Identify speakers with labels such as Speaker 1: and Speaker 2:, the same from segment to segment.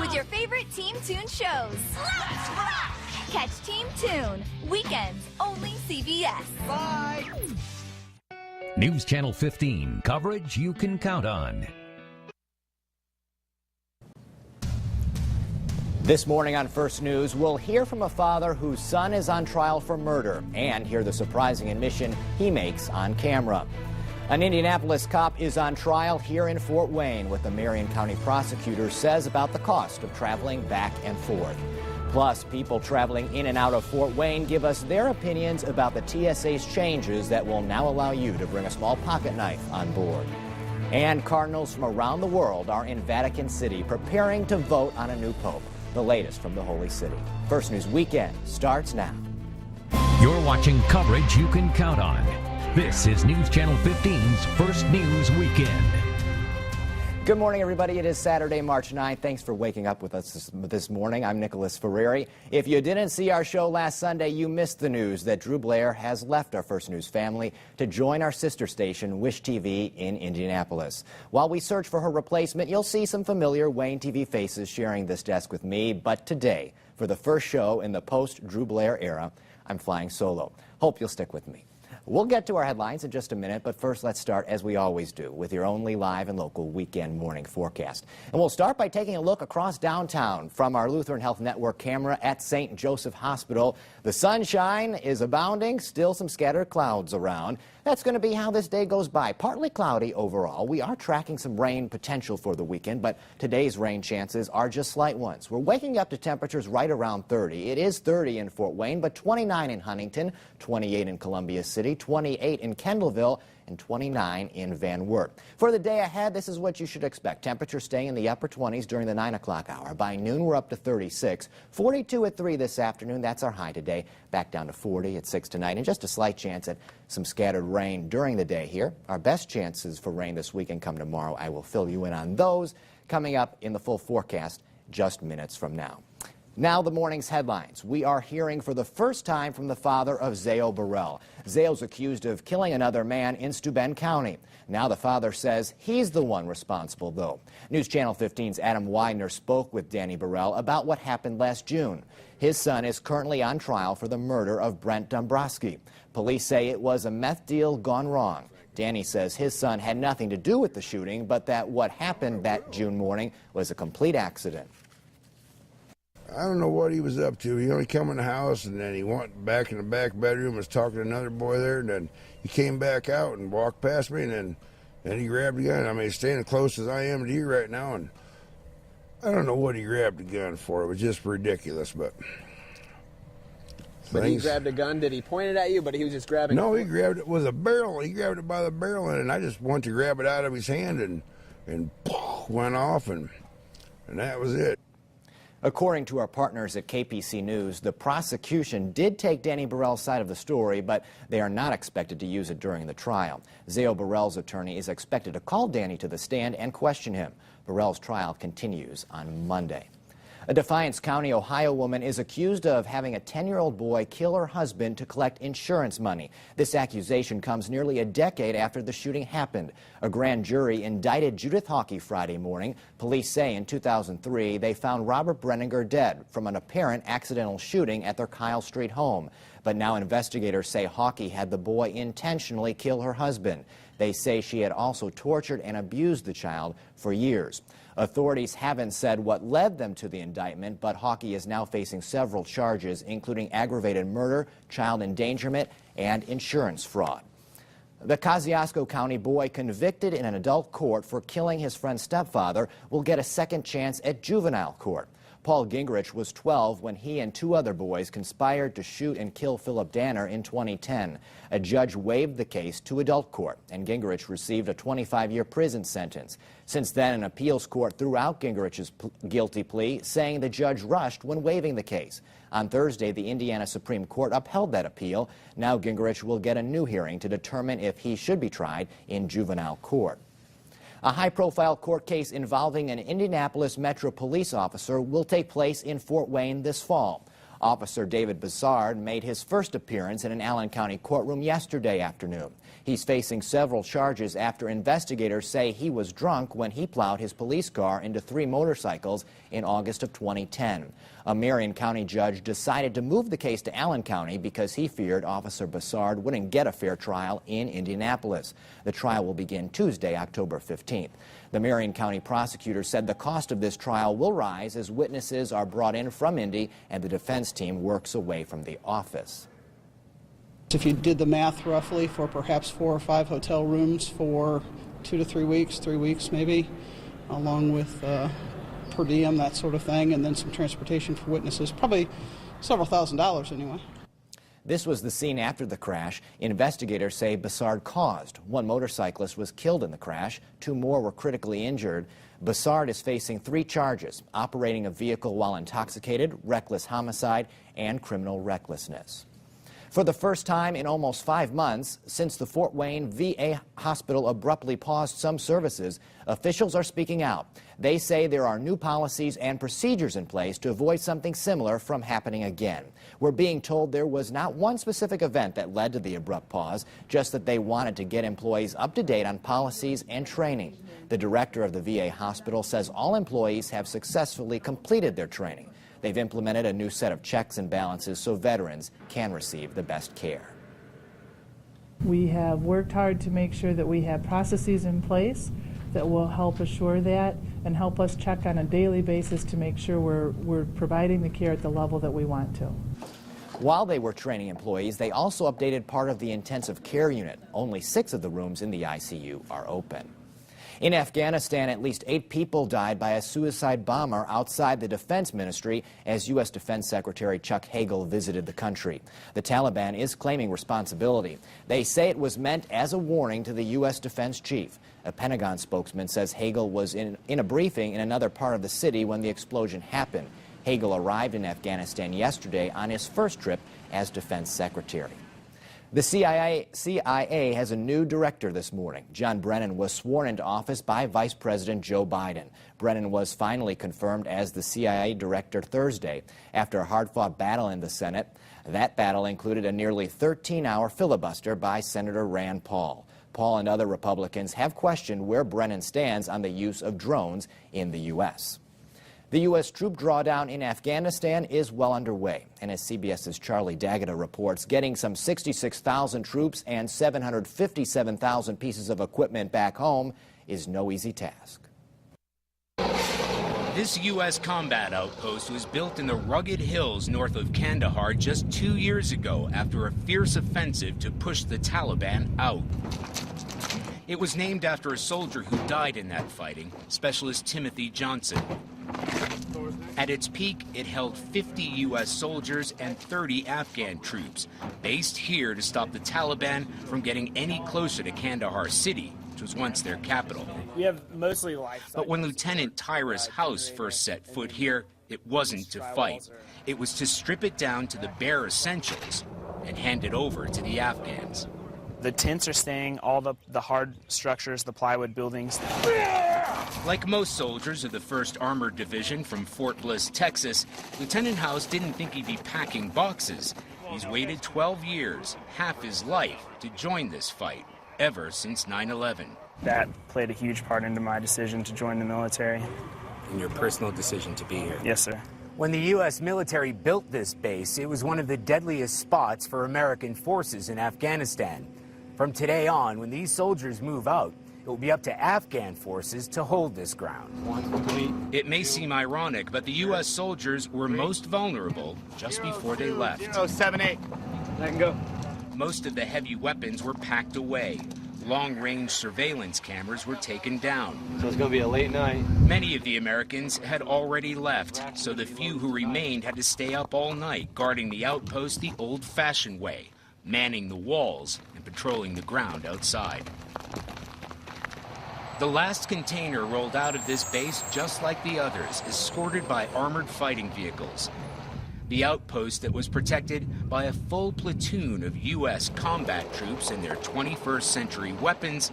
Speaker 1: with your favorite Team Toon shows. Let's rock! Catch Team Toon, weekends, only CBS.
Speaker 2: Bye!
Speaker 3: News Channel 15, coverage you can count on.
Speaker 4: This morning on First News, we'll hear from a father whose son is on trial for murder and hear the surprising admission he makes on camera. An Indianapolis cop is on trial here in Fort Wayne, what the Marion County prosecutor says about the cost of traveling back and forth. Plus, people traveling in and out of Fort Wayne give us their opinions about the TSA's changes that will now allow you to bring a small pocket knife on board. And cardinals from around the world are in Vatican City preparing to vote on a new pope. The latest from the Holy City. First News Weekend starts now.
Speaker 3: You're watching coverage you can count on. This is News Channel 15's First News Weekend.
Speaker 4: Good morning, everybody. It is Saturday, March 9th. Thanks for waking up with us this morning. I'm Nicholas Ferreri. If you didn't see our show last Sunday, you missed the news that Drew Blair has left our First News family to join our sister station, Wish TV, in Indianapolis. While we search for her replacement, you'll see some familiar Wayne TV faces sharing this desk with me. But today, for the first show in the post-Drew Blair era, I'm flying solo. Hope you'll stick with me. We'll get to our headlines in just a minute, but first let's start, as we always do, with your only live and local weekend morning forecast. And we'll start by taking a look across downtown from our Lutheran Health Network camera at St. Joseph Hospital. The sunshine is abounding, still some scattered clouds around. That's going to be how this day goes by. Partly cloudy overall. We are tracking some rain potential for the weekend, but today's rain chances are just slight ones. We're waking up to temperatures right around 30. It is 30 in Fort Wayne, but 29 in Huntington, 28 in Columbia City, 28 in Kendallville, and 29 in Van Wert. For the day ahead, this is what you should expect. Temperatures staying in the upper 20s during the 9 o'clock hour. By noon, we're up to 36. 42 at 3 this afternoon. That's our high today. Back down to 40 at 6 tonight. And just a slight chance at some scattered rain during the day here. Our best chances for rain this weekend come tomorrow. I will fill you in on those coming up in the full forecast just minutes from now. Now the morning's headlines. We are hearing for the first time from the father of Zeo Burrell. Zeo's accused of killing another man in Steuben County. Now the father says he's the one responsible, though. News Channel 15's Adam Widener spoke with Danny Burrell about what happened last June. His son is currently on trial for the murder of Brent Dombrowski. Police say it was a meth deal gone wrong. Danny says his son had nothing to do with the shooting, but that what happened that June morning was a complete accident.
Speaker 5: I don't know what he was up to. He only come in the house, and then he went back in the back bedroom, was talking to another boy there, and then he came back out and walked past me, and then he grabbed the gun. I mean, he's standing close as I am to you right now, and I don't know what he grabbed the gun for. It was just ridiculous, but...
Speaker 2: But he grabbed a gun. Did he point it at you, but he was just grabbing it?
Speaker 5: No, he grabbed it with a barrel. He grabbed it by the barrel, and I just went to grab it out of his hand, and went off, and that was it.
Speaker 4: According to our partners at KPC News, the prosecution did take Danny Burrell's side of the story, but they are not expected to use it during the trial. Zeo Burrell's attorney is expected to call Danny to the stand and question him. Burrell's trial continues on Monday. A Defiance County, Ohio woman is accused of having a 10-year-old boy kill her husband to collect insurance money. This accusation comes nearly a decade after the shooting happened. A grand jury indicted Judith Hawkey Friday morning. Police say in 2003 they found Robert Brenninger dead from an apparent accidental shooting at their Kyle Street home. But now investigators say Hawkey had the boy intentionally kill her husband. They say she had also tortured and abused the child for years. Authorities haven't said what led them to the indictment, but Hawkey is now facing several charges, including aggravated murder, child endangerment, and insurance fraud. The Kosciuszko County boy convicted in an adult court for killing his friend's stepfather will get a second chance at juvenile court. Paul Gingrich was 12 when he and 2 other boys conspired to shoot and kill Philip Danner in 2010. A judge waived the case to adult court, and Gingrich received a 25-year prison sentence. Since then, an appeals court threw out Gingrich's guilty plea, saying the judge rushed when waiving the case. On Thursday, the Indiana Supreme Court upheld that appeal. Now Gingrich will get a new hearing to determine if he should be tried in juvenile court. A high-profile court case involving an Indianapolis Metro police officer will take place in Fort Wayne this fall. Officer David Bassard made his first appearance in an Allen County courtroom yesterday afternoon. He's facing several charges after investigators say he was drunk when he plowed his police car into 3 motorcycles in August of 2010. A Marion County judge decided to move the case to Allen County because he feared Officer Bassard wouldn't get a fair trial in Indianapolis. The trial will begin Tuesday, October 15th. The Marion County prosecutor said the cost of this trial will rise as witnesses are brought in from Indy and the defense team works away from the office.
Speaker 6: If you did the math roughly for perhaps 4 or 5 hotel rooms for 2 to 3 weeks, 3 weeks maybe, along with per diem, that sort of thing, and then some transportation for witnesses, probably several $1,000s anyway.
Speaker 4: This was the scene after the crash. Investigators say Bassard caused. 1 motorcyclist was killed in the crash. 2 more were critically injured. Bassard is facing 3 charges: operating a vehicle while intoxicated, reckless homicide, and criminal recklessness. For the first time in almost 5 months, since the Fort Wayne VA hospital abruptly paused some services, officials are speaking out. They say there are new policies and procedures in place to avoid something similar from happening again. We're being told there was not one specific event that led to the abrupt pause, just that they wanted to get employees up to date on policies and training. The director of the VA hospital says all employees have successfully completed their training. They've implemented a new set of checks and balances so veterans can receive the best care.
Speaker 7: We have worked hard to make sure that we have processes in place that will help assure that and help us check on a daily basis to make sure we're providing the care at the level that we want to.
Speaker 4: While they were training employees, they also updated part of the intensive care unit. Only 6 of the rooms in the ICU are open. In Afghanistan, at least 8 people died by a suicide bomber outside the Defense Ministry as U.S. Defense Secretary Chuck Hagel visited the country. The Taliban is claiming responsibility. They say it was meant as a warning to the U.S. Defense Chief. A Pentagon spokesman says Hagel was in a briefing in another part of the city when the explosion happened. Hagel arrived in Afghanistan yesterday on his first trip as Defense Secretary. The CIA has a new director this morning. John Brennan was sworn into office by Vice President Joe Biden. Brennan was finally confirmed as the CIA director Thursday after a hard-fought battle in the Senate. That battle included a nearly 13-hour filibuster by Senator Rand Paul. Paul and other Republicans have questioned where Brennan stands on the use of drones in the U.S. The U.S. troop drawdown in Afghanistan is well underway, and as CBS's Charlie D'Agata reports, getting some 66,000 troops and 757,000 pieces of equipment back home is no easy task.
Speaker 8: This U.S. combat outpost was built in the rugged hills north of Kandahar just 2 years ago after a fierce offensive to push the Taliban out. It was named after a soldier who died in that fighting, Specialist Timothy Johnson. At its peak, it held 50 U.S. soldiers and 30 Afghan troops, based here to stop the Taliban from getting any closer to Kandahar city, which was once their capital.
Speaker 9: We have mostly life.
Speaker 8: But when Lieutenant Tyrus House first set foot here, it wasn't to fight. It was to strip it down to the bare essentials and hand it over to the Afghans.
Speaker 9: The tents are staying, all the hard structures, the plywood buildings.
Speaker 8: Like most soldiers of the 1st Armored Division from Fort Bliss, Texas, Lieutenant House didn't think he'd be packing boxes. He's waited 12 years, half his life, to join this fight, ever since 9/11.
Speaker 9: That played a huge part into my decision to join the military.
Speaker 10: In your personal decision to be here?
Speaker 9: Yes, sir.
Speaker 10: When the U.S. military built this base, it was one of the deadliest spots for American forces in Afghanistan. From today on, when these soldiers move out, it will be up to Afghan forces to hold this ground.
Speaker 8: It may seem ironic, but the U.S. soldiers were most vulnerable just before they left.
Speaker 9: 078. I can go.
Speaker 8: Most of the heavy weapons were packed away. Long-range surveillance cameras were taken down.
Speaker 11: So it's going to be a late night.
Speaker 8: Many of the Americans had already left, so the few who remained had to stay up all night guarding the outpost the old-fashioned way, manning the walls and patrolling the ground outside. The last container rolled out of this base just like the others, escorted by armored fighting vehicles. The outpost that was protected by a full platoon of U.S. combat troops and their 21st century weapons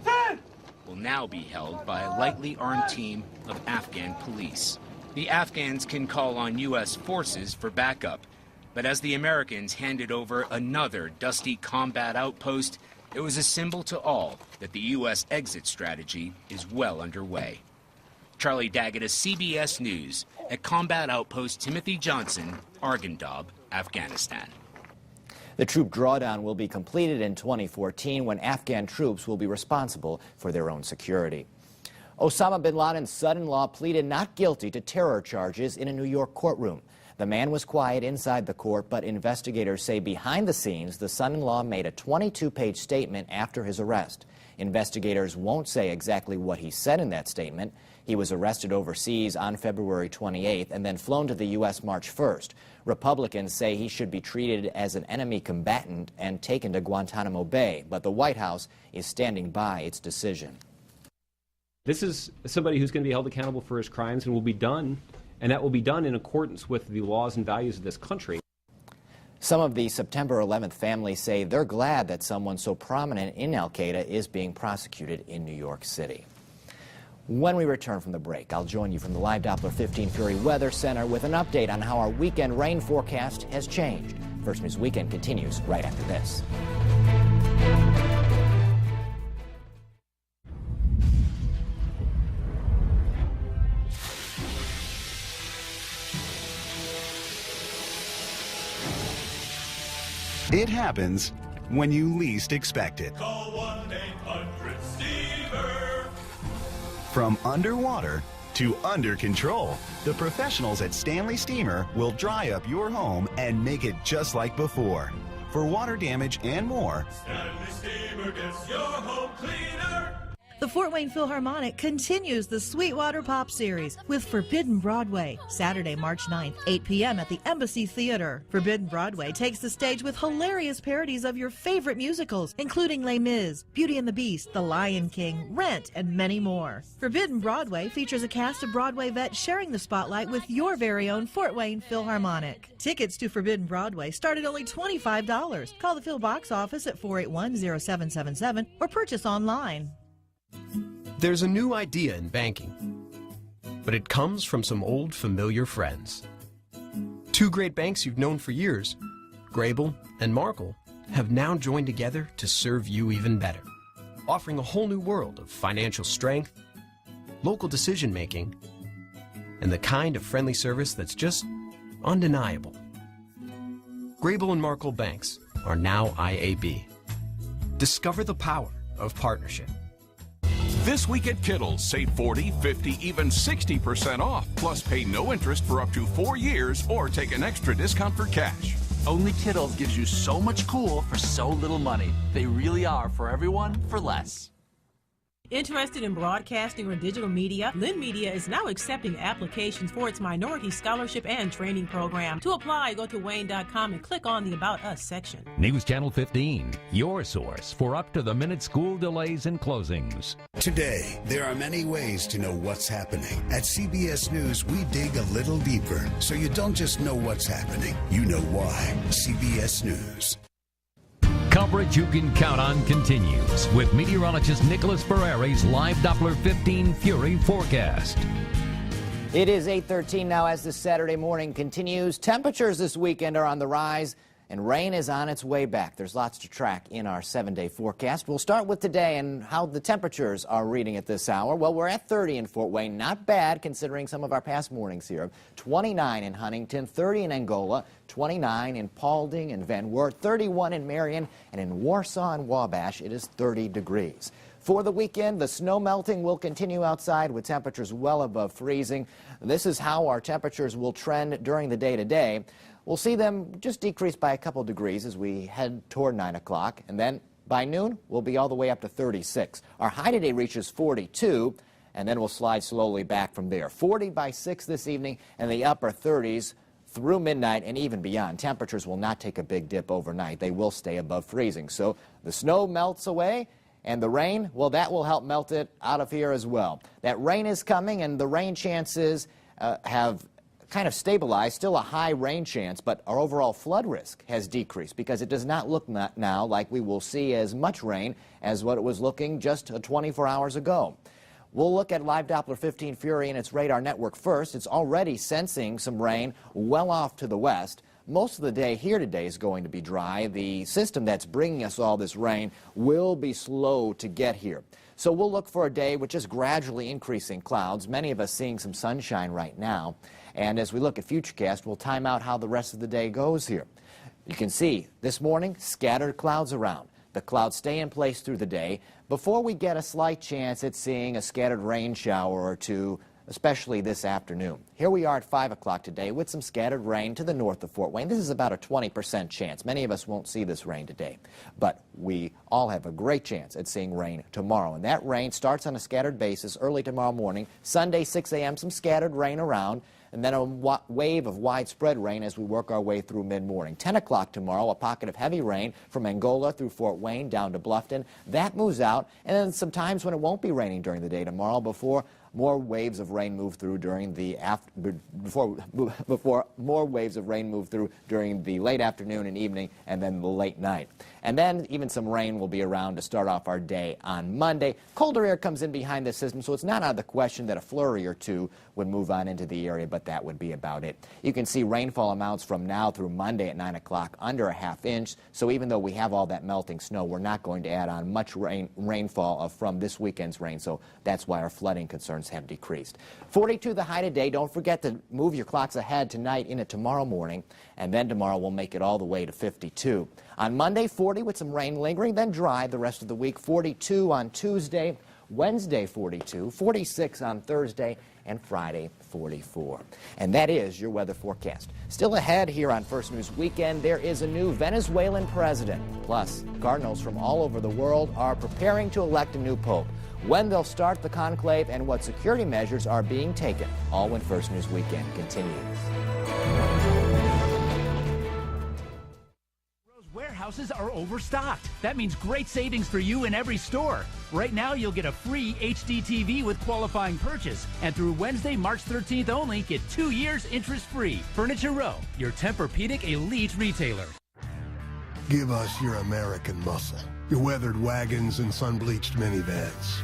Speaker 8: will now be held by a lightly armed team of Afghan police. The Afghans can call on U.S. forces for backup. But as the Americans handed over another dusty combat outpost, it was a symbol to all that the U.S. exit strategy is well underway. Charlie Daggett, CBS News, at Combat Outpost Timothy Johnson, Arghandab, Afghanistan.
Speaker 4: The troop drawdown will be completed in 2014 when Afghan troops will be responsible for their own security. Osama bin Laden's son-in-law pleaded not guilty to terror charges in a New York courtroom. The man was quiet inside the court, but investigators say behind the scenes, the son-in-law made a 22-page statement after his arrest. Investigators won't say exactly what he said in that statement. He was arrested overseas on February 28th and then flown to the U.S. March 1st. Republicans say he should be treated as an enemy combatant and taken to Guantanamo Bay, but the White House is standing by its decision.
Speaker 11: This is somebody who's going to be held accountable for his crimes and will be done, and that will be done in accordance with the laws and values of this country.
Speaker 4: Some of the September 11th families say they're glad that someone so prominent in al-Qaeda is being prosecuted in New York City. When we return from the break, I'll join you from the Live Doppler 15 Fury Weather Center with an update on how our weekend rain forecast has changed. First News Weekend continues right after this.
Speaker 12: It happens when you least expect it.
Speaker 13: Call 1-800-STEAMER.
Speaker 12: From underwater to under control, the professionals at Stanley Steamer will dry up your home and make it just like before. For water damage and more,
Speaker 13: Stanley Steamer gets your home cleaner.
Speaker 14: The Fort Wayne Philharmonic continues the Sweetwater Pop Series with Forbidden Broadway, Saturday, March 9th, 8 p.m. at the Embassy Theater. Forbidden Broadway takes the stage with hilarious parodies of your favorite musicals, including Les Mis, Beauty and the Beast, The Lion King, Rent, and many more. Forbidden Broadway features a cast of Broadway vets sharing the spotlight with your very own Fort Wayne Philharmonic. Tickets to Forbidden Broadway start at only $25. Call the Phil box office at 481-0777 or purchase online.
Speaker 15: There's a new idea in banking, but it comes from some old familiar friends. Two great banks you've known for years, Grable and Markle, have now joined together to serve you even better, offering a whole new world of financial strength, local decision-making, and the kind of friendly service that's just undeniable. Grable and Markle banks are now IAB. Discover the power of partnership.
Speaker 16: This week at Kittles, save 40, 50, even 60% off. Plus pay no interest for up to 4 years or take an extra discount for cash.
Speaker 17: Only Kittles gives you so much cool for so little money. They really are for everyone for less.
Speaker 18: Interested in broadcasting or digital media? Lynn Media is now accepting applications for its minority scholarship and training program. To apply, go to wayne.com and click on the About Us section.
Speaker 3: News Channel 15, your source for up-to-the-minute school delays and closings.
Speaker 19: Today, there are many ways to know what's happening. At CBS News, we dig a little deeper, so you don't just know what's happening, you know why. CBS News.
Speaker 3: Coverage you can count on continues with meteorologist Nicholas Ferreri's Live Doppler 15 Fury forecast.
Speaker 4: It is 8:13 now as this Saturday morning continues. Temperatures this weekend are on the rise and rain is on its way back. There's lots to track in our 7-day forecast. We'll start with today and how the temperatures are reading at this hour. Well, we're at 30 in Fort Wayne. Not bad considering some of our past mornings here. 29 in Huntington, 30 in Angola, 29 in Paulding and Van Wert, 31 in Marion, and in Warsaw and Wabash it is 30 degrees. For the weekend, the snow melting will continue outside with temperatures well above freezing. This is how our temperatures will trend during the day today. We'll see them just decrease by a couple degrees as we head toward 9 o'clock, and then by noon, we'll be all the way up to 36. Our high today reaches 42, and then we'll slide slowly back from there. 40 by 6 this evening, and the upper 30s through midnight and even beyond. Temperatures will not take a big dip overnight. They will stay above freezing. So the snow melts away, and the rain, well, that will help melt it out of here as well. That rain is coming, and the rain chances have kind of stabilized, still a high rain chance, but our overall flood risk has decreased because it does not look now like we will see as much rain as what it was looking just 24 hours ago. We'll look at Live Doppler 15 Fury and its radar network first. It's already sensing some rain well off to the west. most of the day here today is going to be dry. The system that's bringing us all this rain will be slow to get here. So we'll look for a day with just gradually increasing clouds, many of us seeing some sunshine right now. And as we look at Futurecast, we'll time out how the rest of the day goes here. You can see this morning, scattered clouds around. The clouds stay in place through the day before we get a slight chance at seeing a scattered rain shower or two, especially this afternoon. Here we are at 5 o'clock today with some scattered rain to the north of Fort Wayne. This is about a 20% chance. Many of us won't see this rain today, but we all have a great chance at seeing rain tomorrow. And that rain starts on a scattered basis early tomorrow morning. Sunday, 6 a.m., some scattered rain around, and then a wave of widespread rain as we work our way through mid-morning. 10 o'clock tomorrow, a pocket of heavy rain from Angola through Fort Wayne down to Bluffton. That moves out, and then some times when it won't be raining during the day tomorrow before more waves of rain move through during the before more waves of rain move through during the late afternoon and evening, and then the late night. And then even some rain will be around to start off our day on Monday. Colder air comes in behind this system, so it's not out of the question that a flurry or two would move on into the area, but that would be about it. You can see rainfall amounts from now through Monday at 9 o'clock under a ½ inch. So even though we have all that melting snow, we're not going to add on much rainfall from this weekend's rain. So that's why our flooding concerns have decreased. 42 the high today. Don't forget to move your clocks ahead tonight into tomorrow morning, and then tomorrow we'll make it all the way to 52. On Monday, 40 with some rain lingering, then dry the rest of the week. 42 on Tuesday, Wednesday 42, 46 on Thursday, and Friday 44. And that is your weather forecast. Still ahead here on First News Weekend, there is a new Venezuelan president. Plus, cardinals from all over the world are preparing to elect a new pope. When they'll start the conclave and what security measures are being taken. All when First News Weekend continues.
Speaker 20: Warehouses are overstocked. That means great savings for you in every store. Right now, you'll get a free HD TV with qualifying purchase. And through Wednesday, March 13th only, get 2 years interest-free. Furniture Row, your Tempur-Pedic elite retailer.
Speaker 21: Give us your American muscle, your weathered wagons and sun-bleached minivans.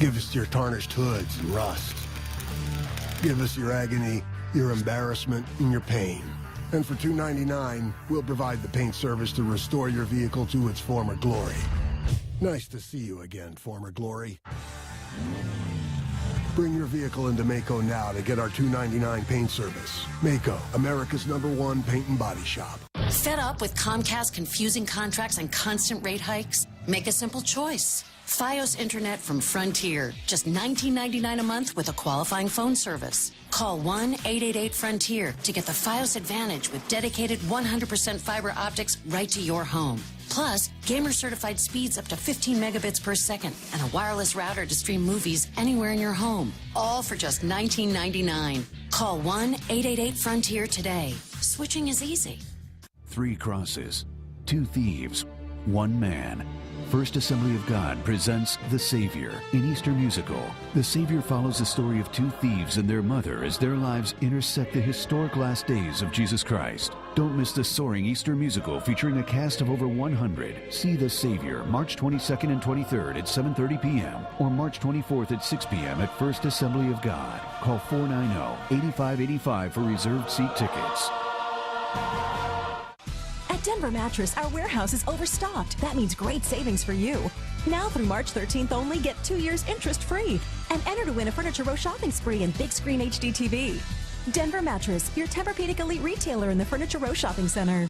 Speaker 21: Give us your tarnished hoods and rust. Give us your agony, your embarrassment, and your pain. And for $2.99, we'll provide the paint service to restore your vehicle to its former glory. Nice to see you again, former glory. Bring your vehicle into Maaco now to get our $2.99 paint service. Maaco, America's #1 paint and body shop.
Speaker 22: Fed up with Comcast confusing contracts and constant rate hikes? Make a simple choice. Fios Internet from Frontier. Just $19.99 a month with a qualifying phone service. Call 1-888-FRONTIER to get the Fios Advantage with dedicated 100% fiber optics right to your home. Plus, gamer-certified speeds up to 15 megabits per second and a wireless router to stream movies anywhere in your home. All for just $19.99. Call 1-888-FRONTIER today. Switching is easy.
Speaker 23: 3 crosses, 2 thieves, 1 man. First Assembly of God presents The Savior, an Easter musical. The Savior follows the story of 2 thieves and their mother as their lives intersect the historic last days of Jesus Christ. Don't miss the soaring Easter musical featuring a cast of over 100. See The Savior March 22nd and 23rd at 7:30 p.m. or March 24th at 6 p.m. at First Assembly of God. Call 490-8585 for reserved seat tickets.
Speaker 24: At Denver Mattress, our warehouse is overstocked. That means great savings for you. Now through March 13th only, get 2 years interest-free. And enter to win a Furniture Row shopping spree and big screen HD TV. Denver Mattress, your Tempur-Pedic elite retailer in the Furniture Row Shopping Center.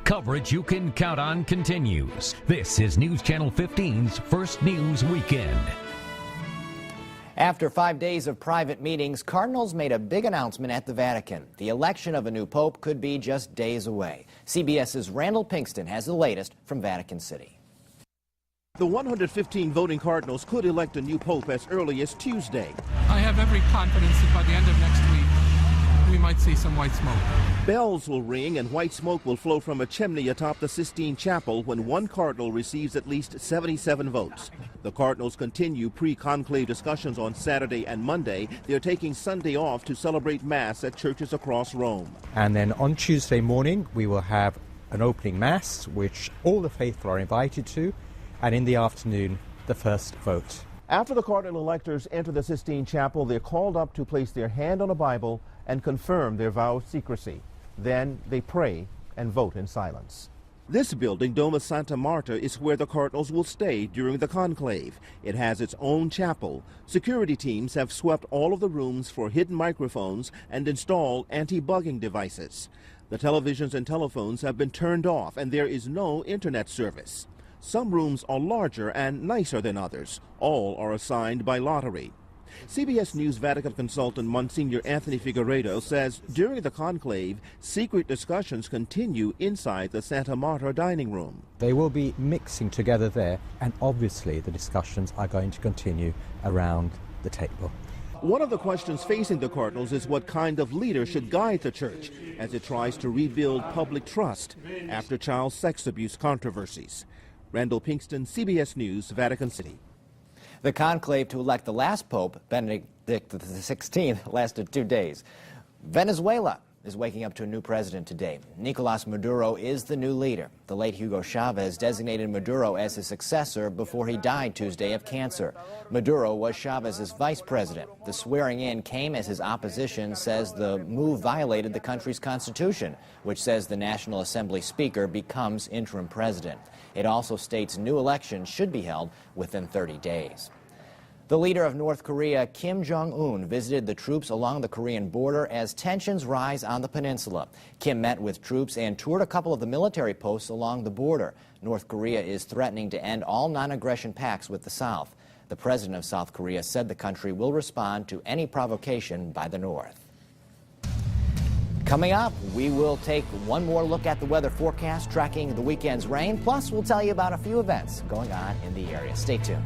Speaker 3: Coverage you can count on continues. This is News Channel 15's First News Weekend.
Speaker 4: After 5 days of private meetings, cardinals made a big announcement at the Vatican. The election of a new pope could be just days away. CBS's Randall Pinkston has the latest from Vatican City.
Speaker 25: The 115 voting cardinals could elect a new pope as early as Tuesday.
Speaker 26: I have every confidence that by the end of next week, we might see some white smoke.
Speaker 25: Bells will ring and white smoke will flow from a chimney atop the Sistine Chapel when one cardinal receives at least 77 votes. The cardinals continue pre-conclave discussions on Saturday and Monday. They're taking Sunday off to celebrate Mass at churches across Rome.
Speaker 27: And then on Tuesday morning, we will have an opening Mass, which all the faithful are invited to, and in the afternoon, the first vote.
Speaker 25: After the cardinal electors enter the Sistine Chapel, they're called up to place their hand on a Bible and confirm their vow of secrecy. Then they pray and vote in silence. This building, Domus Santa Marta, is where the cardinals will stay during the conclave. It has its own chapel. Security teams have swept all of the rooms for hidden microphones and installed anti-bugging devices. The televisions and telephones have been turned off, and there is no internet service. Some rooms are larger and nicer than others. All are assigned by lottery. CBS News Vatican consultant Monsignor Anthony Figueredo says during the conclave, secret discussions continue inside the Santa Marta dining room.
Speaker 27: They will be mixing together there, and obviously the discussions are going to continue around the table.
Speaker 25: One of the questions facing the cardinals is what kind of leader should guide the church as it tries to rebuild public trust after child sex abuse controversies. Randall Pinkston, CBS News, Vatican City.
Speaker 4: The conclave to elect the last pope, Benedict XVI, lasted 2 days. Venezuela is waking up to a new president today. Nicolas Maduro is the new leader. The late Hugo Chavez designated Maduro as his successor before he died Tuesday of cancer. Maduro was Chavez's vice president. The swearing-in came as his opposition says the move violated the country's constitution, which says the National Assembly Speaker becomes interim president. It also states new elections should be held within 30 days. The leader of North Korea, Kim Jong-un, visited the troops along the Korean border as tensions rise on the peninsula. Kim met with troops and toured a couple of the military posts along the border. North Korea is threatening to end all non-aggression pacts with the South. The president of South Korea said the country will respond to any provocation by the North. Coming up, we will take one more look at the weather forecast, tracking the weekend's rain. Plus, we'll tell you about a few events going on in the area. Stay tuned.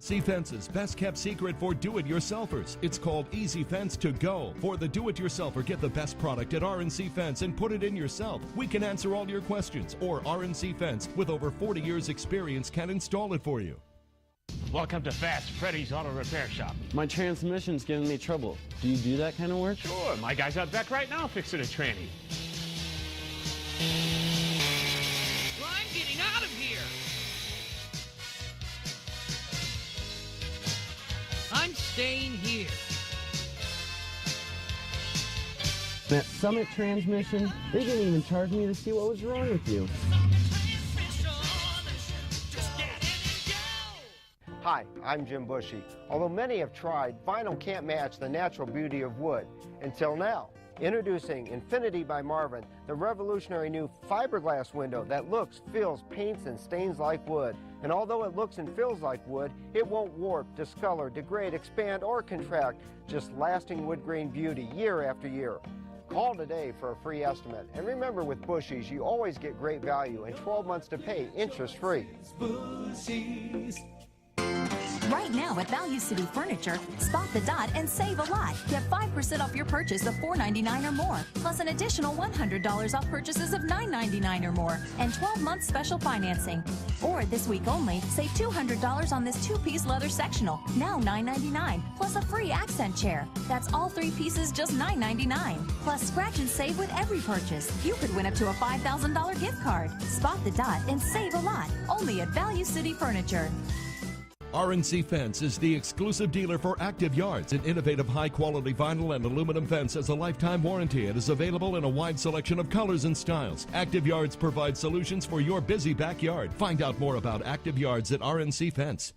Speaker 1: RNC Fence's best-kept secret for do-it-yourselfers. It's called Easy Fence to Go. For the do-it-yourselfer, get the best product at RNC Fence and put it in yourself. We can answer all your questions, or RNC Fence, with over 40 years' experience, can install it for you.
Speaker 2: Welcome to Fast Freddy's Auto Repair Shop.
Speaker 5: My transmission's giving me trouble. Do you do that kind of work?
Speaker 2: Sure, my guy's out back right now fixing a tranny.
Speaker 6: Well, I'm getting out of here. I'm staying here.
Speaker 5: That Summit transmission, they didn't even charge me to see what was wrong with you.
Speaker 7: Hi, I'm Jim Bushy. Although many have tried, vinyl can't match the natural beauty of wood. Until now. Introducing Infinity by Marvin, the revolutionary new fiberglass window that looks, feels, paints, and stains like wood. And although it looks and feels like wood, it won't warp, discolor, degrade, expand, or contract. Just lasting wood grain beauty year after year. Call today for a free estimate. And remember, with Bushy's, you always get great value and 12 months to pay interest-free.
Speaker 24: Right now at Value City Furniture, spot the dot and save a lot. Get 5% off your purchase of $4.99 or more, plus an additional $100 off purchases of $9.99 or more, and 12-month special financing. Or this week only, save $200 on this 2-piece leather sectional, now $9.99, plus a free accent chair. That's all 3 pieces, just $9.99. Plus scratch and save with every purchase. You could win up to a $5,000 gift card. Spot the dot and save a lot, only at Value City Furniture.
Speaker 1: RNC Fence is the exclusive dealer for Active Yards. An innovative high-quality vinyl and aluminum fence has a lifetime warranty and is available in a wide selection of colors and styles. Active Yards provides solutions for your busy backyard. Find out more about Active Yards at RNC Fence.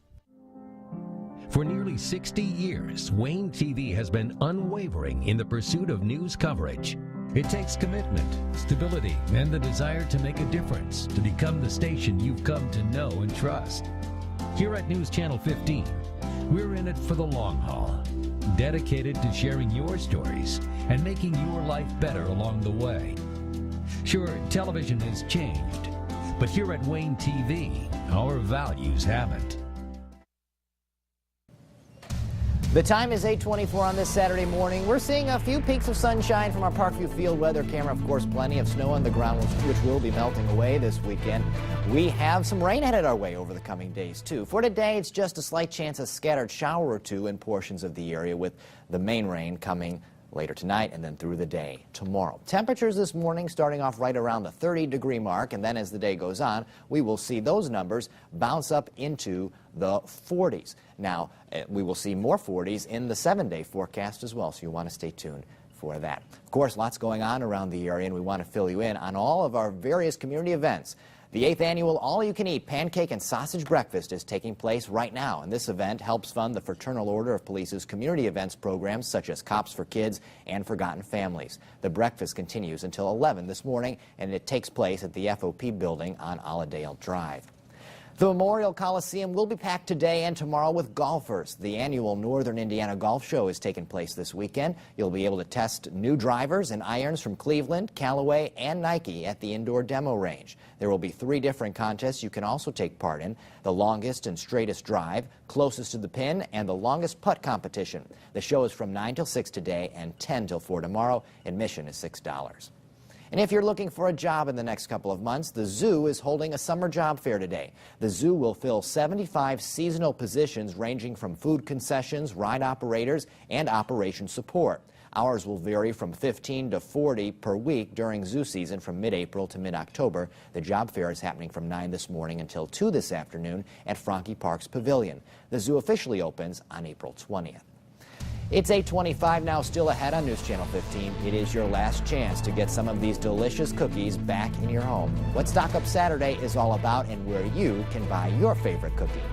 Speaker 3: For nearly 60 years, Wayne TV has been unwavering in the pursuit of news coverage. It takes commitment, stability, and the desire to make a difference to become the station you've come to know and trust. Here at News Channel 15, we're in it for the long haul, dedicated to sharing your stories and making your life better along the way. Sure, television has changed, but here at Wayne TV, our values haven't.
Speaker 4: The time is 8:24 on this Saturday morning. We're seeing a few peaks of sunshine from our Parkview Field weather camera. Of course, plenty of snow on the ground, which will be melting away this weekend. We have some rain headed our way over the coming days, too. For today, it's just a slight chance of scattered shower or two in portions of the area, with the main rain coming later tonight and then through the day tomorrow. Temperatures this morning starting off right around the 30-degree mark, and then as the day goes on, we will see those numbers bounce up into the 40s. Now, we will see more 40s in the 7-day forecast as well, so you want to stay tuned for that. Of course, lots going on around the area, and we want to fill you in on all of our various community events. The 8th annual all-you-can-eat pancake and sausage breakfast is taking place right now, and this event helps fund the Fraternal Order of Police's community events programs such as Cops for Kids and Forgotten Families. The breakfast continues until 11 this morning, and it takes place at the FOP building on Allendale Drive. The Memorial Coliseum will be packed today and tomorrow with golfers. The annual Northern Indiana Golf Show is taking place this weekend. You'll be able to test new drivers and irons from Cleveland, Callaway, and Nike at the indoor demo range. There will be 3 different contests you can also take part in: the longest and straightest drive, closest to the pin, and the longest putt competition. The show is from 9 till 6 today and 10 till 4 tomorrow. Admission is $6. And if you're looking for a job in the next couple of months, the zoo is holding a summer job fair today. The zoo will fill 75 seasonal positions ranging from food concessions, ride operators, and operation support. Hours will vary from 15 to 40 per week during zoo season from mid-April to mid-October. The job fair is happening from 9 this morning until 2 this afternoon at Franke Park's Pavilion. The zoo officially opens on April 20th. It's 8:25 now, still ahead on News Channel 15. It is your last chance to get some of these delicious cookies back in your home. What Stock Up Saturday is all about and where you can buy your favorite cookie.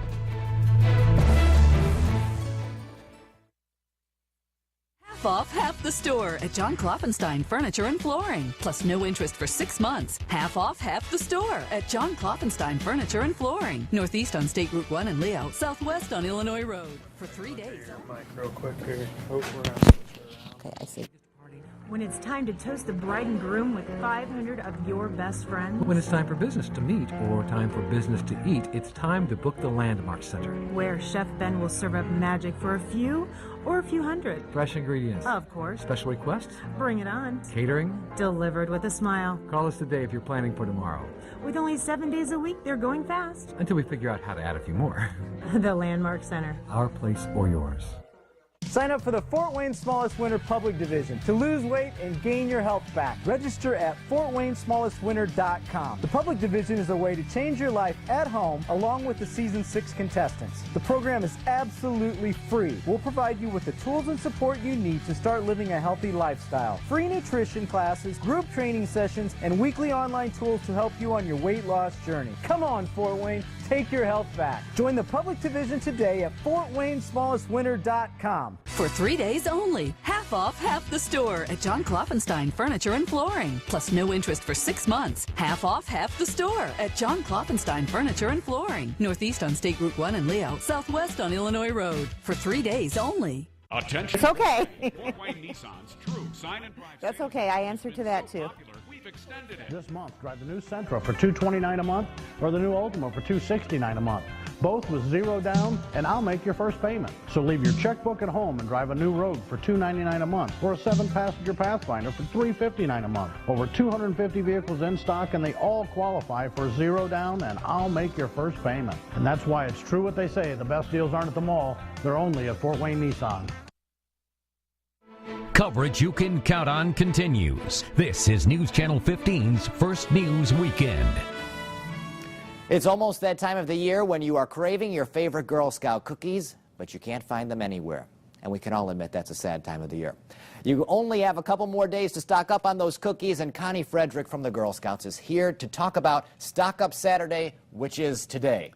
Speaker 8: Half off, half the store at John Klopfenstein Furniture and Flooring. Plus no interest for 6 months. Half off, half the store at John Klopfenstein Furniture and Flooring. Northeast on State Route 1 in Leo, southwest on Illinois Road. For 3 days.
Speaker 9: Mike, real quick here. Oh, we're not.
Speaker 4: Okay, I see.
Speaker 10: When it's time to toast the bride and groom with 500 of your best friends.
Speaker 11: When it's time for business to meet or time for business to eat, it's time to book the Landmark Center.
Speaker 10: Where Chef Ben will serve up magic for a few or a few hundred.
Speaker 11: Fresh ingredients.
Speaker 10: Of course.
Speaker 11: Special requests.
Speaker 10: Bring it on.
Speaker 11: Catering.
Speaker 10: Delivered with a smile.
Speaker 11: Call us today if you're planning for tomorrow.
Speaker 10: With only 7 days a week, they're going fast.
Speaker 11: Until we figure out how to add a few more.
Speaker 10: The Landmark Center.
Speaker 11: Our place or yours.
Speaker 12: Sign up for the Fort Wayne Smallest Winter Public Division to lose weight and gain your health back. Register at FortWayneSmallestWinter.com. The Public Division is a way to change your life at home along with the Season 6 contestants. The program is absolutely free. We'll provide you with the tools and support you need to start living a healthy lifestyle. Free nutrition classes, group training sessions, and weekly online tools to help you on your weight loss journey. Come on, Fort Wayne. Take your health back. Join the Public Division today at FortWayneSmallestWinter.com.
Speaker 8: For 3 days only. Half off, half the store at John Klopfenstein Furniture and Flooring. Plus no interest for 6 months. Half off, half the store at John Klopfenstein Furniture and Flooring. Northeast on State Route 1 in Leo, southwest on Illinois Road. For 3 days only.
Speaker 16: Attention.
Speaker 13: It's okay.
Speaker 16: Fort Wayne Nissan's true sign and drive.
Speaker 13: That's okay. I answer to that too.
Speaker 16: We've extended it.
Speaker 14: This month, drive the new Sentra for $229 a month or the new Ultima for $269 a month. Both with 0 down, and I'll make your first payment. So leave your checkbook at home and drive a new Rogue for $299 a month or a 7-passenger Pathfinder for $359 a month. Over 250 vehicles in stock, and they all qualify for 0 down, and I'll make your first payment. And that's why it's true what they say, the best deals aren't at the mall, they're only at Fort Wayne Nissan.
Speaker 3: Coverage you can count on continues. This is News Channel 15's First News Weekend.
Speaker 4: It's almost that time of the year when you are craving your favorite Girl Scout cookies, but you can't find them anywhere. And we can all admit that's a sad time of the year. You only have a couple more days to stock up on those cookies, and Connie Frederick from the Girl Scouts is here to talk about Stock Up Saturday, which is today.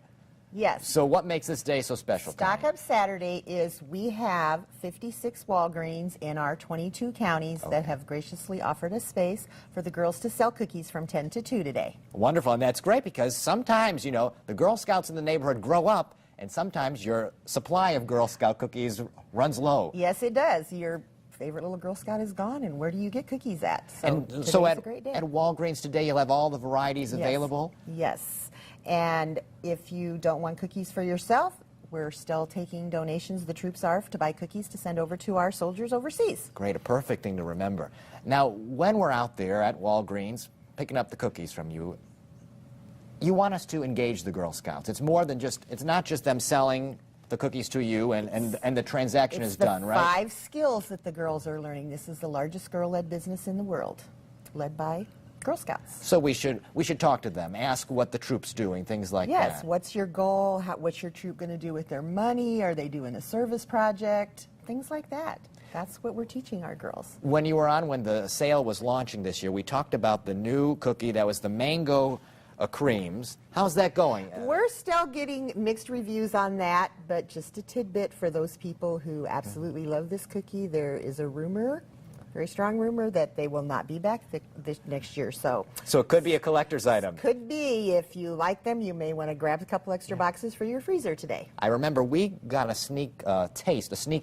Speaker 13: Yes.
Speaker 4: So what makes this day so special?
Speaker 13: Stock Up Saturday is we have 56 Walgreens in our 22 counties that have graciously offered us space for the girls to sell cookies from 10 to 2 today.
Speaker 4: Wonderful, and that's great because sometimes, you know, the Girl Scouts in the neighborhood grow up, and sometimes your supply of Girl Scout cookies runs low.
Speaker 13: Yes, it does. Your favorite little Girl Scout is gone, and where do you get cookies at?
Speaker 4: So
Speaker 13: a great day.
Speaker 4: At Walgreens today, you'll have all the varieties available?
Speaker 13: Yes. And if you don't want cookies for yourself, we're still taking donations. The troops are to buy cookies to send over to our soldiers overseas.
Speaker 4: Great, a perfect thing to remember. Now, when we're out there at Walgreens picking up the cookies from you, you want us to engage the Girl Scouts. It's more than just, it's not just them selling the cookies to you, and the transaction is done, right?
Speaker 13: 5 skills that the girls are learning. This is the largest girl-led business in the world, led by Girl Scouts.
Speaker 4: So we should talk to them, ask what the troop's doing, things like that.
Speaker 13: Yes, what's your goal? What's your troop going to do with their money? Are they doing a service project? Things like that. That's what we're teaching our girls.
Speaker 4: When you were on, when the sale was launching this year, we talked about the new cookie that was the mango creams. How's that going?
Speaker 13: We're still getting mixed reviews on that, but just a tidbit for those people who absolutely love this cookie. There is a rumor, very strong rumor, that they will not be back this next year. So
Speaker 4: it could be a collector's item.
Speaker 13: Could be. If you like them, you may want to grab a couple extra boxes for your freezer today.
Speaker 4: I remember we got a sneak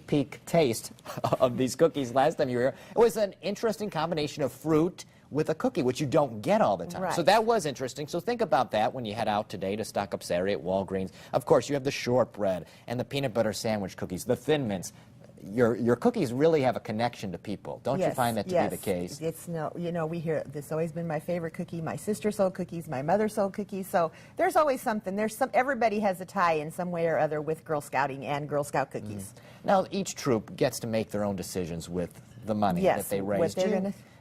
Speaker 4: peek taste of these cookies last time you were here. It was an interesting combination of fruit with a cookie, which you don't get all the time.
Speaker 13: Right.
Speaker 4: So that was interesting. So think about that when you head out today to stock up Saturday at Walgreens. Of course, you have the shortbread and the peanut butter sandwich cookies, the Thin Mints. Your cookies really have a connection to people. Don't you find that to be the case?
Speaker 13: It's we hear this has always been my favorite cookie. My sister sold cookies, my mother sold cookies. So there's always something. Everybody has a tie in some way or other with Girl Scouting and Girl Scout cookies.
Speaker 4: Now each troop gets to make their own decisions with the money that they raise.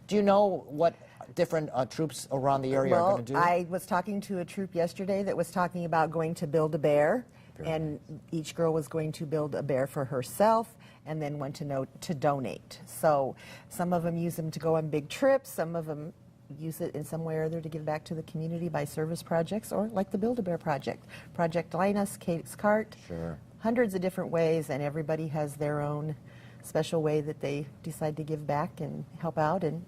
Speaker 4: Do you know what different troops around the area are going to do?
Speaker 13: I was talking to a troop yesterday that was talking about going to build a bear, and each girl was going to build a bear for herself and then went to donate. So some of them use them to go on big trips, some of them use it in some way or other to give back to the community by service projects, or like the Build-A-Bear project, Project Linus, Kate's Cart.
Speaker 4: Sure.
Speaker 13: Hundreds of different ways, and everybody has their own special way that they decide to give back and help out, and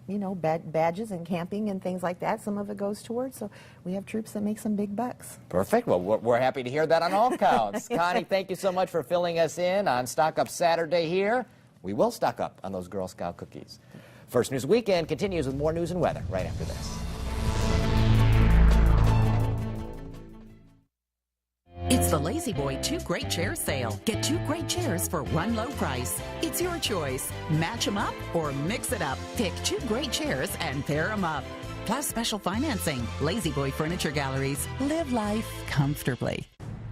Speaker 13: badges and camping and things like that. Some of it goes towards, so we have troops that make some big bucks.
Speaker 4: Perfect. Well, we're happy to hear that on all counts. Connie, thank you so much for filling us in on Stock Up Saturday here. We will stock up on those Girl Scout cookies. First News Weekend continues with more news and weather right after this.
Speaker 8: It's the Lazy Boy 2 Great Chairs sale. Get 2 great chairs for one low price. It's your choice. Match them up or mix it up. Pick 2 great chairs and pair them up. Plus special financing. Lazy Boy Furniture Galleries. Live life comfortably.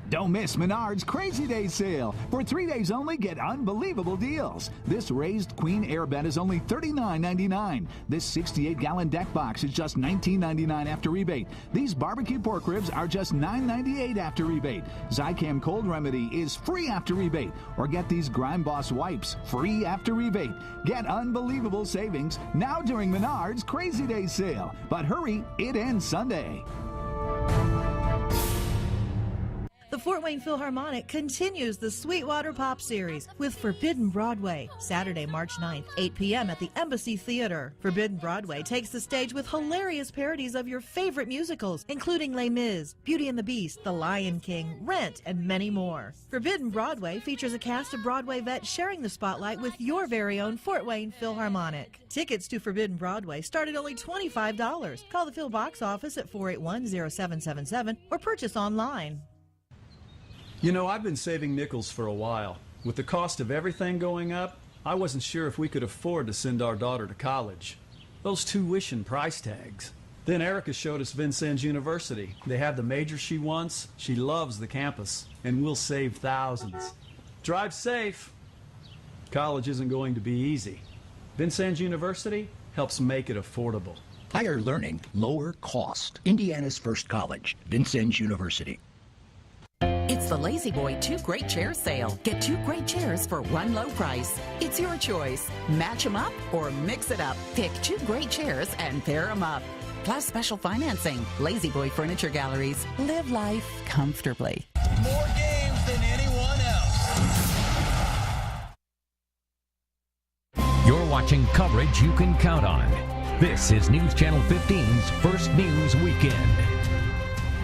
Speaker 15: Don't miss Menards Crazy Days sale. For 3 days only, get unbelievable deals. This raised queen airbed is only $39.99. This 68-gallon deck box is just $19.99 after rebate. These barbecue pork ribs are just $9.98 after rebate. Zicam Cold Remedy is free after rebate. Or get these Grime Boss wipes free after rebate. Get unbelievable savings now during Menards Crazy Days sale. But hurry, it ends Sunday.
Speaker 17: The Fort Wayne Philharmonic continues the Sweetwater Pop Series with Forbidden Broadway, Saturday, March 9th, 8 p.m. at the Embassy Theater. Forbidden Broadway takes the stage with hilarious parodies of your favorite musicals, including Les Mis, Beauty and the Beast, The Lion King, Rent, and many more. Forbidden Broadway features a cast of Broadway vets sharing the spotlight with your very own Fort Wayne Philharmonic. Tickets to Forbidden Broadway start at only $25. Call the Phil box office at 481-0777 or purchase online.
Speaker 18: You know, I've been saving nickels for a while. With the cost of everything going up, I wasn't sure if we could afford to send our daughter to college. Those tuition price tags. Then Erica showed us Vincennes University. They have the major she wants, she loves the campus, and we'll save thousands. Drive safe. College isn't going to be easy. Vincennes University helps make it affordable.
Speaker 19: Higher learning, lower cost. Indiana's first college, Vincennes University.
Speaker 8: It's the Lazy Boy 2 Great Chairs sale. Get 2 great chairs for one low price. It's your choice. Match them up or mix it up. Pick 2 great chairs and pair them up. Plus special financing. Lazy Boy Furniture Galleries. Live life comfortably.
Speaker 20: More games than anyone else.
Speaker 3: You're watching coverage you can count on. This is News Channel 15's First News Weekend.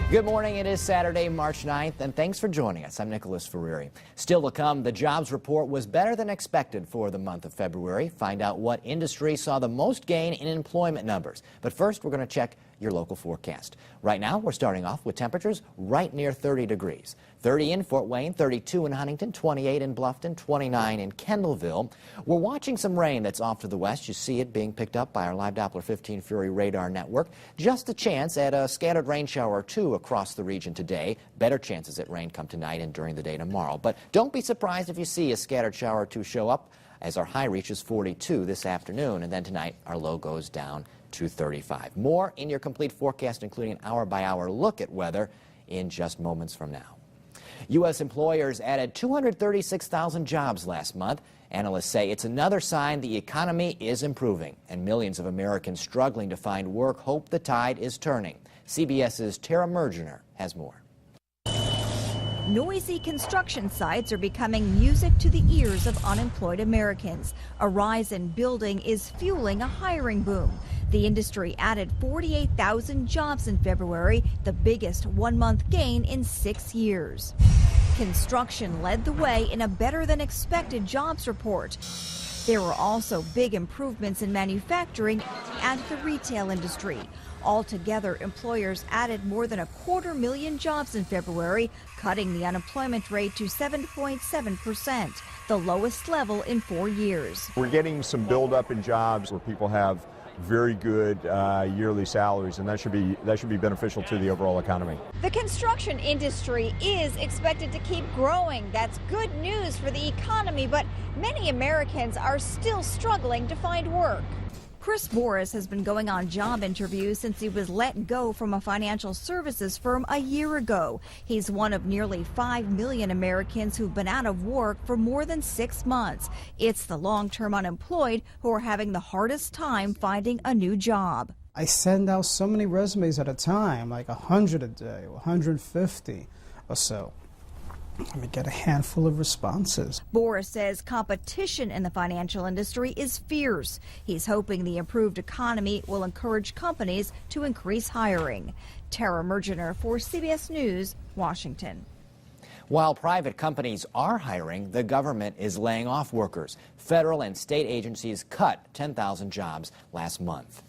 Speaker 4: Good morning. It is Saturday, March 9th, and thanks for joining us. I'm Nicholas Ferreri. Still to come, the jobs report was better than expected for the month of February. Find out what industry saw the most gain in employment numbers. But first, we're going to check your local forecast. Right now, we're starting off with temperatures right near 30 degrees. 30 in Fort Wayne, 32 in Huntington, 28 in Bluffton, 29 in Kendallville. We're watching some rain that's off to the west. You see it being picked up by our Live Doppler 15 Fury radar network. Just a chance at a scattered rain shower or two across the region today. Better chances at rain come tonight and during the day tomorrow. But don't be surprised if you see a scattered shower or two show up, as our high reaches 42 this afternoon, and then tonight our low goes down to 35. More in your complete forecast, including an hour-by-hour look at weather, in just moments from now. U.S. employers added 236,000 jobs last month. Analysts say it's another sign the economy is improving, and millions of Americans struggling to find work hope the tide is turning. CBS's Tara Mergener has more.
Speaker 2: Noisy construction sites are becoming music to the ears of unemployed Americans. A rise in building is fueling a hiring boom. The industry added 48,000 jobs in February, the biggest one-month gain in 6 years. Construction led the way in a better-than-expected jobs report. There were also big improvements in manufacturing and the retail industry. Altogether, employers added more than 250,000 jobs in February, cutting the unemployment rate to 7.7%, the lowest level in 4 years.
Speaker 21: We're getting some buildup in jobs where people have very good yearly salaries, and that should be beneficial to the overall economy.
Speaker 2: The construction industry is expected to keep growing. That's good news for the economy, but many Americans are still struggling to find work. Chris Morris has been going on job interviews since he was let go from a financial services firm a year ago. He's one of nearly 5 million Americans who've been out of work for more than 6 months. It's the long-term unemployed who are having the hardest time finding a new job.
Speaker 22: I send out so many resumes at a time, like 100 a day, 150 or so. Let me get a handful of responses.
Speaker 2: Boris says competition in the financial industry is fierce. He's hoping the improved economy will encourage companies to increase hiring. Tara Mergener for CBS News, Washington.
Speaker 4: While private companies are hiring, the government is laying off workers. Federal and state agencies cut 10,000 jobs last month.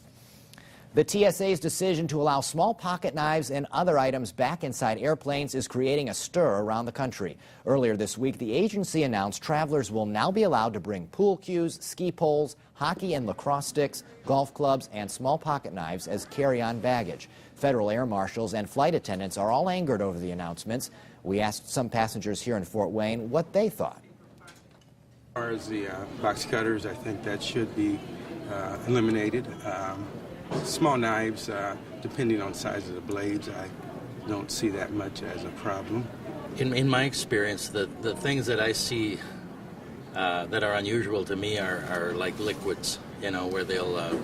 Speaker 4: The TSA's decision to allow small pocket knives and other items back inside airplanes is creating a stir around the country. Earlier this week, the agency announced travelers will now be allowed to bring pool cues, ski poles, hockey and lacrosse sticks, golf clubs, and small pocket knives as carry-on baggage. Federal air marshals and flight attendants are all angered over the announcements. We asked some passengers here in Fort Wayne what they thought.
Speaker 23: As far as the box cutters, I think that should be eliminated. Small knives, depending on the size of the blades, I don't see that much as a problem.
Speaker 25: In my experience, the things that I see that are unusual to me are like liquids, where they'll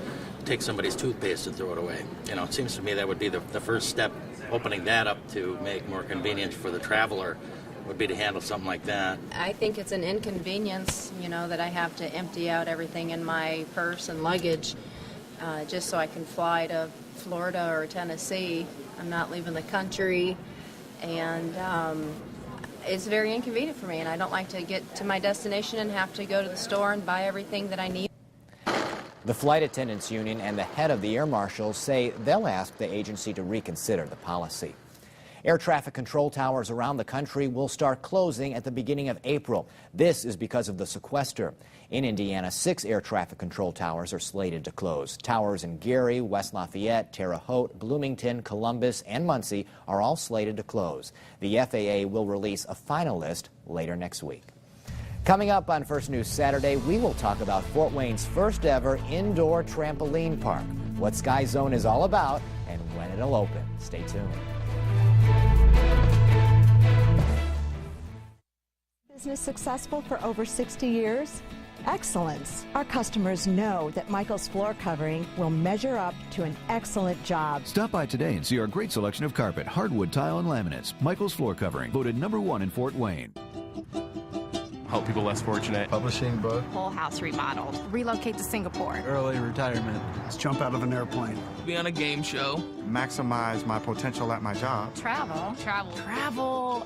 Speaker 25: take somebody's toothpaste and throw it away. It seems to me that would be the first step, opening that up to make more convenient for the traveler would be to handle something like that.
Speaker 26: I think it's an inconvenience, that I have to empty out everything in my purse and luggage just so I can fly to Florida or Tennessee. I'm not leaving the country, and it's very inconvenient for me, and I don't like to get to my destination and have to go to the store and buy everything that I need.
Speaker 4: The Flight Attendants Union and the head of the Air Marshals say they'll ask the agency to reconsider the policy. Air traffic control towers around the country will start closing at the beginning of April. This is because of the sequester. In Indiana, 6 air traffic control towers are slated to close. Towers in Gary, West Lafayette, Terre Haute, Bloomington, Columbus, and Muncie are all slated to close. The FAA will release a final list later next week. Coming up on First News Saturday, we will talk about Fort Wayne's first ever indoor trampoline park, what Sky Zone is all about, and when it'll open. Stay tuned.
Speaker 27: Business successful for over 60 years? Excellence. Our customers know that Michael's Floor Covering will measure up to an excellent job.
Speaker 28: Stop by today and see our great selection of carpet, hardwood, tile, and laminates. Michael's Floor Covering, voted #1 in Fort Wayne.
Speaker 29: Help people less fortunate.
Speaker 30: Publishing book.
Speaker 31: Whole house remodeled. Relocate to Singapore.
Speaker 30: Early retirement. Let's jump out of an airplane.
Speaker 29: Be on a game show.
Speaker 30: Maximize my potential at my job.
Speaker 31: Travel.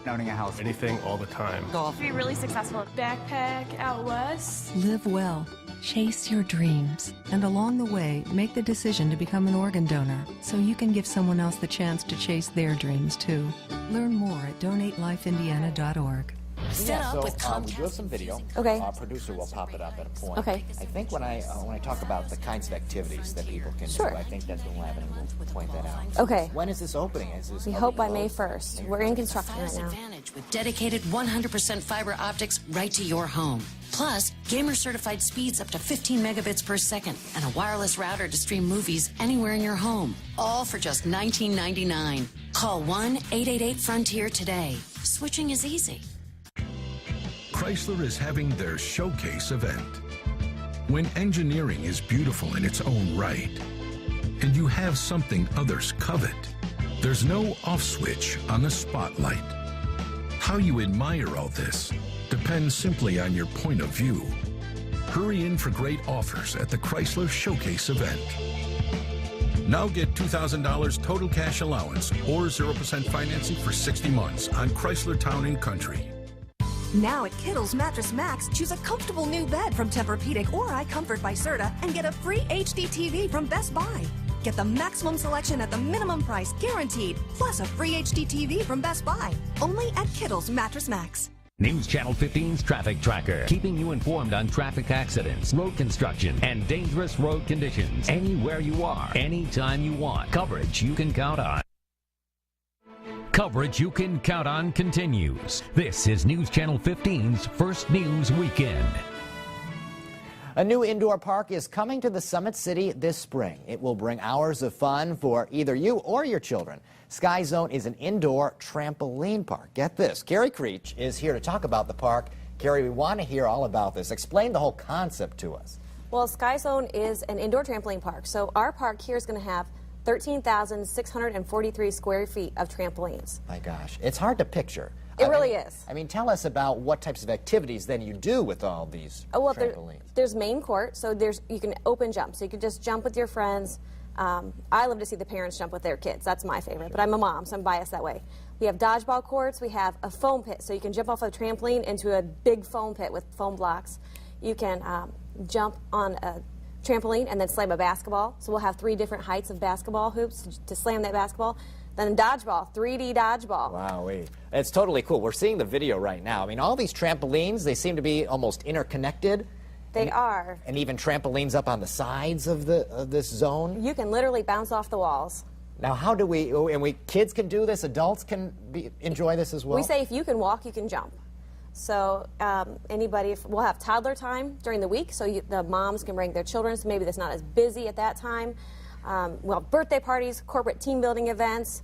Speaker 30: Owning a house. Anything all the time.
Speaker 31: Golf.
Speaker 32: Be really successful. Backpack out west.
Speaker 8: Live well.
Speaker 1: Chase your dreams, and along the way, make the decision to become an organ donor so you can give someone else the chance to chase their dreams too. Learn more at donatelifeindiana.org.
Speaker 4: We do have some video.
Speaker 5: Okay.
Speaker 4: Our producer will pop it up at a point.
Speaker 5: Okay.
Speaker 4: I think when I talk about the kinds of activities that people can do, I think that's when Lavin will point that out.
Speaker 5: Okay.
Speaker 4: When is this opening?
Speaker 5: We hope by May 1st. We're in construction right now.
Speaker 6: With dedicated 100% fiber optics right to your home. Plus, gamer-certified speeds up to 15 megabits per second and a wireless router to stream movies anywhere in your home. All for just $19.99. Call 1-888-FRONTIER today. Switching is easy.
Speaker 7: Chrysler is having their showcase event. When engineering is beautiful in its own right, and you have something others covet, there's no off switch on the spotlight. How you admire all this depends simply on your point of view. Hurry in for great offers at the Chrysler Showcase event. Now get $2,000 total cash allowance or 0% financing for 60 months on Chrysler Town & Country.
Speaker 9: Now at Kittle's Mattress Max, choose a comfortable new bed from Tempur-Pedic or iComfort by Serta and get a free HD TV from Best Buy. Get the maximum selection at the minimum price guaranteed, plus a free HD TV from Best Buy. Only at Kittle's Mattress Max.
Speaker 3: News Channel 15's Traffic Tracker, keeping you informed on traffic accidents, road construction, and dangerous road conditions. Anywhere you are, anytime you want. Coverage you can count on. Coverage you can count on continues. This is News Channel 15's First News Weekend.
Speaker 4: A new indoor park is coming to the Summit City this spring. It will bring hours of fun for either you or your children. Sky Zone is an indoor trampoline park. Get this, Carrie Creech is here to talk about the park. Carrie, we want to hear all about this. Explain the whole concept to us.
Speaker 5: Well, Sky Zone is an indoor trampoline park. So our park here is going to have 13,643 square feet of trampolines.
Speaker 4: My gosh, it's hard to picture.
Speaker 5: It really is.
Speaker 4: I mean, tell us about what types of activities then you do with all these trampolines.
Speaker 5: There's main court, so you can open jump. So you can just jump with your friends. I love to see the parents jump with their kids. That's my favorite, but I'm a mom, so I'm biased that way. We have dodgeball courts. We have a foam pit, so you can jump off a trampoline into a big foam pit with foam blocks. You can jump on a trampoline and then slam a basketball. So we'll have 3 different heights of basketball hoops to slam that basketball. Then dodgeball, 3D dodgeball.
Speaker 4: Wow, it's totally cool. We're seeing the video right now. I mean, all these trampolines, they seem to be almost interconnected.
Speaker 5: They are.
Speaker 4: And even trampolines up on the sides of this zone.
Speaker 5: You can literally bounce off the walls.
Speaker 4: Now, how do kids can do this, adults can enjoy this as well?
Speaker 5: We say if you can walk, you can jump. So we'll have toddler time during the week, so the moms can bring their children, so maybe that's not as busy at that time. We'll have birthday parties, corporate team building events,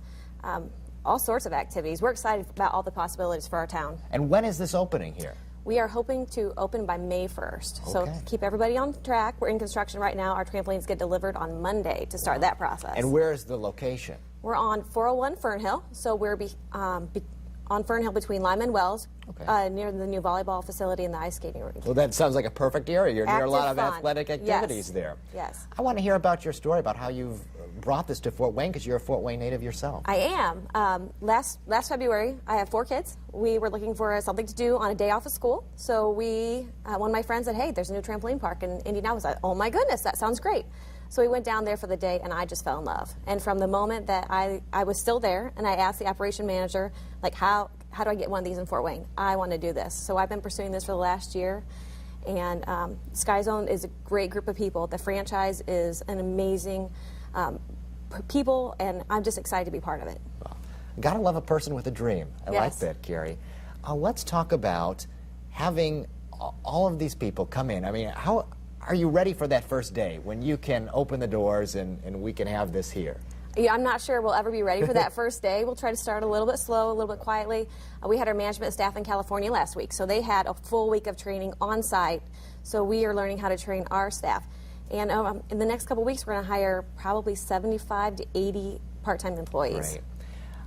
Speaker 5: all sorts of activities. We're excited about all the possibilities for our town.
Speaker 4: And when is this opening here?
Speaker 5: We are hoping to open by May 1st. So keep everybody on track. We're in construction right now. Our trampolines get delivered on Monday to start that process.
Speaker 4: And where is the location?
Speaker 5: We're on 401 Fernhill, so we're on Fernhill between Lima and Wells, near the new volleyball facility and the ice skating rink.
Speaker 4: Well, that sounds like a perfect area. You're near a lot of
Speaker 5: fun.
Speaker 4: athletic activities there.
Speaker 5: Yes.
Speaker 4: I want to hear about your story about how you've brought this to Fort Wayne, because you're a Fort Wayne native yourself.
Speaker 5: I am. Last February, I have 4 kids. We were looking for something to do on a day off of school. So one of my friends said, hey, there's a new trampoline park in Indianapolis. I was like, oh my goodness, that sounds great. So we went down there for the day, and I just fell in love. And from the moment that I was still there, and I asked the operation manager, like, how do I get one of these in Fort Wayne? I want to do this. So I've been pursuing this for the last year. And Sky Zone is a great group of people. The franchise is an amazing people, and I'm just excited to be part of it.
Speaker 4: Well, gotta love a person with a dream. I like that, Carrie. Let's talk about having all of these people come in. I mean, how are you ready for that first day when you can open the doors and we can have this here?
Speaker 5: Yeah, I'm not sure we'll ever be ready for that first day. We'll try to start a little bit slow, a little bit quietly. We had our management staff in California last week, so they had a full week of training on site. So we are learning how to train our staff. And in the next couple of weeks, we're going to hire probably 75 to 80 part-time employees.
Speaker 4: Great.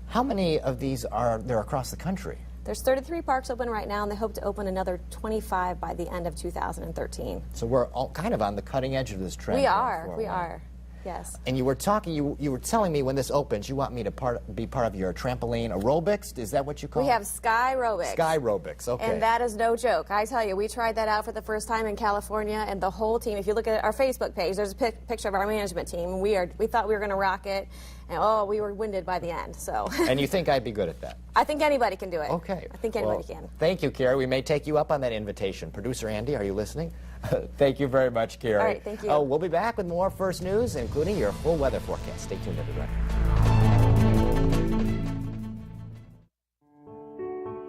Speaker 4: How many of these are there across the country?
Speaker 5: There's 33 parks open right now, and they hope to open another 25 by the end of 2013.
Speaker 4: So we're all kind of on the cutting edge of this trend.
Speaker 5: We are. Yes.
Speaker 4: And you were talking, you were telling me when this opens, you want me to be part of your trampoline aerobics. Is that what you call it?
Speaker 5: We have Skyrobics.
Speaker 4: Skyrobics, okay.
Speaker 5: And that is no joke. I tell you, we tried that out for the first time in California, and the whole team, if you look at our Facebook page, there's a picture of our management team. We thought we were going to rock it, and oh, we were winded by the end. So.
Speaker 4: And you think I'd be good at that?
Speaker 5: I think anybody can do it.
Speaker 4: Okay.
Speaker 5: I think anybody can.
Speaker 4: Thank you, Carrie. We may take you up on that invitation. Producer Andy, are you listening? Thank you very much, Carrie.
Speaker 5: All right, thank you.
Speaker 4: We'll be back with more First News, including your full weather forecast. Stay tuned, everybody.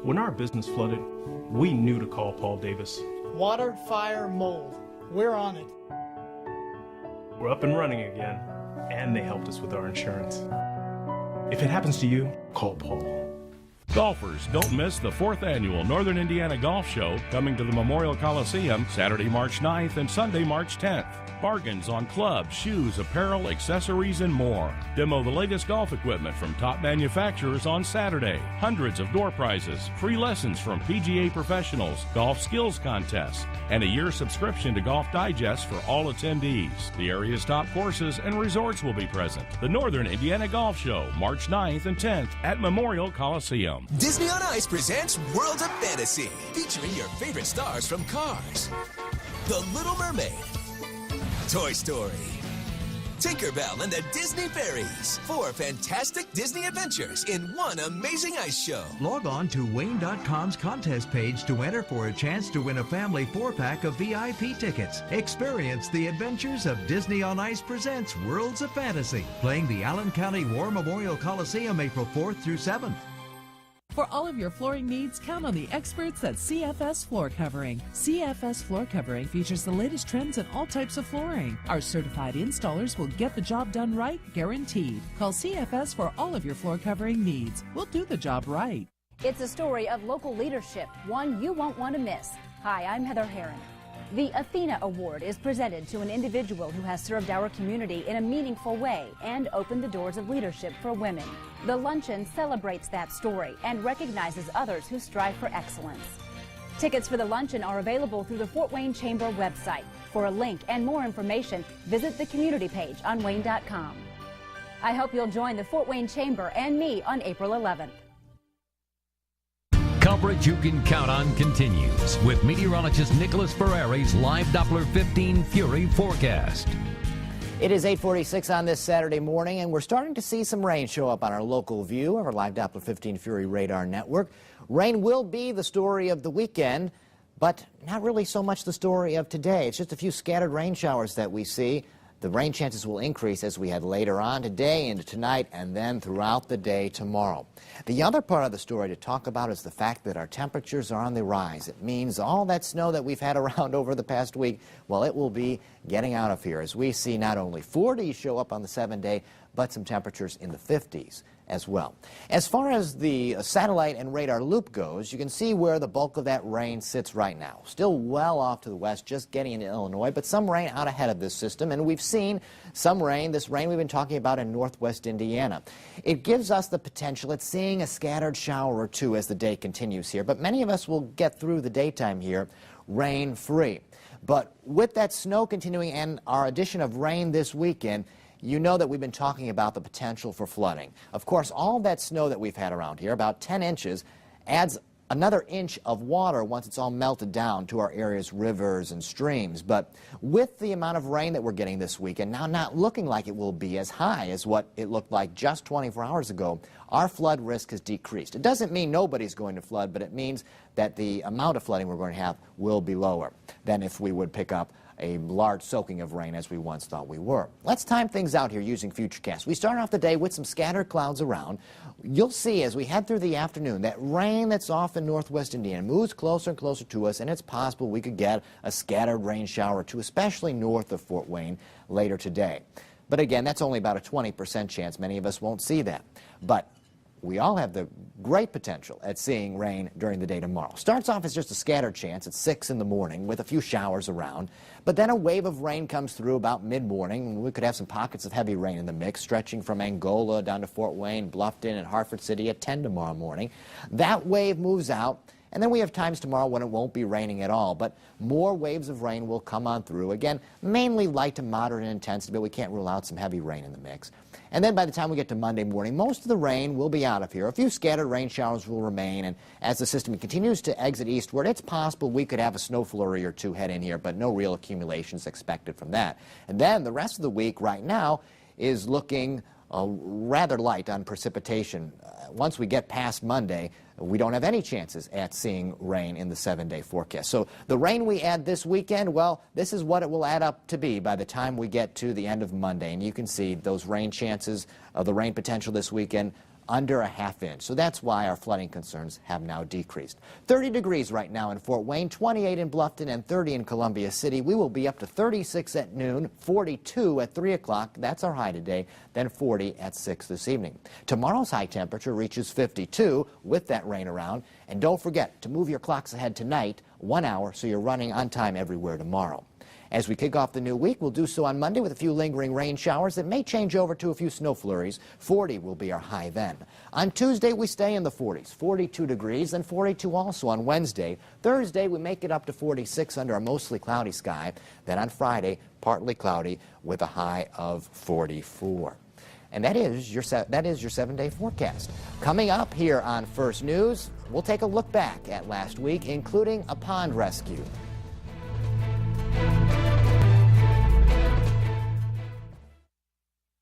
Speaker 10: When our business flooded, we knew to call Paul Davis.
Speaker 11: Water, fire, mold. We're on it.
Speaker 10: We're up and running again, and they helped us with our insurance. If it happens to you, call Paul.
Speaker 12: Golfers, don't miss the 4th annual Northern Indiana Golf Show coming to the Memorial Coliseum Saturday, March 9th and Sunday, March 10th. Bargains on clubs, shoes, apparel, accessories, and more. Demo the latest golf equipment from top manufacturers on Saturday. Hundreds of door prizes, free lessons from PGA professionals, golf skills contests, and a year subscription to Golf Digest for all attendees. The area's top courses and resorts will be present. The Northern Indiana Golf Show, March 9th and 10th at Memorial Coliseum.
Speaker 13: Disney on Ice presents Worlds of Fantasy, featuring your favorite stars from Cars, The Little Mermaid, Toy Story, Tinkerbell and the Disney Fairies. 4 fantastic Disney adventures in one amazing ice show.
Speaker 14: Log on to Wayne.com's contest page to enter for a chance to win a family 4-pack of VIP tickets. Experience the adventures of Disney on Ice presents Worlds of Fantasy, playing the Allen County War Memorial Coliseum April 4th through 7th.
Speaker 15: For all of your flooring needs, count on the experts at CFS Floor Covering. CFS Floor Covering features the latest trends in all types of flooring. Our certified installers will get the job done right, guaranteed. Call CFS for all of your floor covering needs. We'll do the job right.
Speaker 16: It's a story of local leadership, one you won't want to miss. Hi, I'm Heather Herron. The Athena Award is presented to an individual who has served our community in a meaningful way and opened the doors of leadership for women. The luncheon celebrates that story and recognizes others who strive for excellence. Tickets for the luncheon are available through the Fort Wayne Chamber website. For a link and more information, visit the community page on Wayne.com. I hope you'll join the Fort Wayne Chamber and me on April 11th.
Speaker 3: Coverage you can count on continues with meteorologist Nicholas Ferreri's live Doppler 15 Fury forecast.
Speaker 4: It is 8:46 on this Saturday morning, and we're starting to see some rain show up on our local view of our live Doppler 15 Fury radar network. Rain will be the story of the weekend, but not really so much the story of today. It's just a few scattered rain showers that we see. The rain chances will increase as we head later on today into tonight and then throughout the day tomorrow. The other part of the story to talk about is the fact that our temperatures are on the rise. It means all that snow that we've had around over the past week, well, it will be getting out of here as we see not only 40s show up on the 7-day, but some temperatures in the 50s as well. As far as the satellite and radar loop goes, you can see where the bulk of that rain sits right now. Still well off to the west, just getting into Illinois, but some rain out ahead of this system, and we've seen some rain, this rain we've been talking about in northwest Indiana. It gives us the potential at seeing a scattered shower or two as the day continues here, but many of us will get through the daytime here rain-free. But with that snow continuing and our addition of rain this weekend, you know that we've been talking about the potential for flooding. Of course, all that snow that we've had around here, about 10 inches, adds another inch of water once it's all melted down to our area's rivers and streams. But with the amount of rain that we're getting this weekend, now not looking like it will be as high as what it looked like just 24 hours ago, our flood risk has decreased. It doesn't mean nobody's going to flood, but it means that the amount of flooding we're going to have will be lower than if we would pick up a large soaking of rain as we once thought we were. Let's time things out here using Futurecast. We start off the day with some scattered clouds around. You'll see as we head through the afternoon that rain that's off in northwest Indiana moves closer and closer to us, and it's possible we could get a scattered rain shower or two, especially north of Fort Wayne later today. But again, that's only about a 20% chance. Many of us won't see that. But we all have the great potential at seeing rain during the day tomorrow. Starts off as just a scattered chance at 6 in the morning with a few showers around. But then a wave of rain comes through about mid-morning, and we could have some pockets of heavy rain in the mix, stretching from Angola down to Fort Wayne, Bluffton, and Hartford City at 10 tomorrow morning. That wave moves out, And then we have times tomorrow when it won't be raining at all, but more waves of rain will come on through. Again, mainly light to moderate in intensity, but we can't rule out some heavy rain in the mix. And then by the time we get to Monday morning, most of the rain will be out of here. A few scattered rain showers will remain, and as the system continues to exit eastward, it's possible we could have a snow flurry or two head in here, but no real accumulations expected from that. And then the rest of the week right now is looking rather light on precipitation. Once we get past Monday, we don't have any chances at seeing rain in the 7-day forecast. So the rain we add this weekend, well, this is what it will add up to be by the time we get to the end of Monday. And you can see those rain chances, the rain potential this weekend, under a ½ inch. So that's why our flooding concerns have now decreased. 30 degrees right now in Fort Wayne, 28 in Bluffton, and 30 in Columbia City. We will be up to 36 at noon, 42 at 3 o'clock. That's our high today. Then 40 at 6 this evening. Tomorrow's high temperature reaches 52 with that rain around. And don't forget to move your clocks ahead tonight 1 hour so you're running on time everywhere tomorrow. As we kick off the new week, we'll do so on Monday with a few lingering rain showers that may change over to a few snow flurries. 40 will be our high then. On Tuesday, we stay in the 40s, 42 degrees, and 42 also on Wednesday. Thursday, we make it up to 46 under a mostly cloudy sky. Then on Friday, partly cloudy with a high of 44. And that is your 7-day forecast. Coming up here on First News, we'll take a look back at last week, including a pond rescue.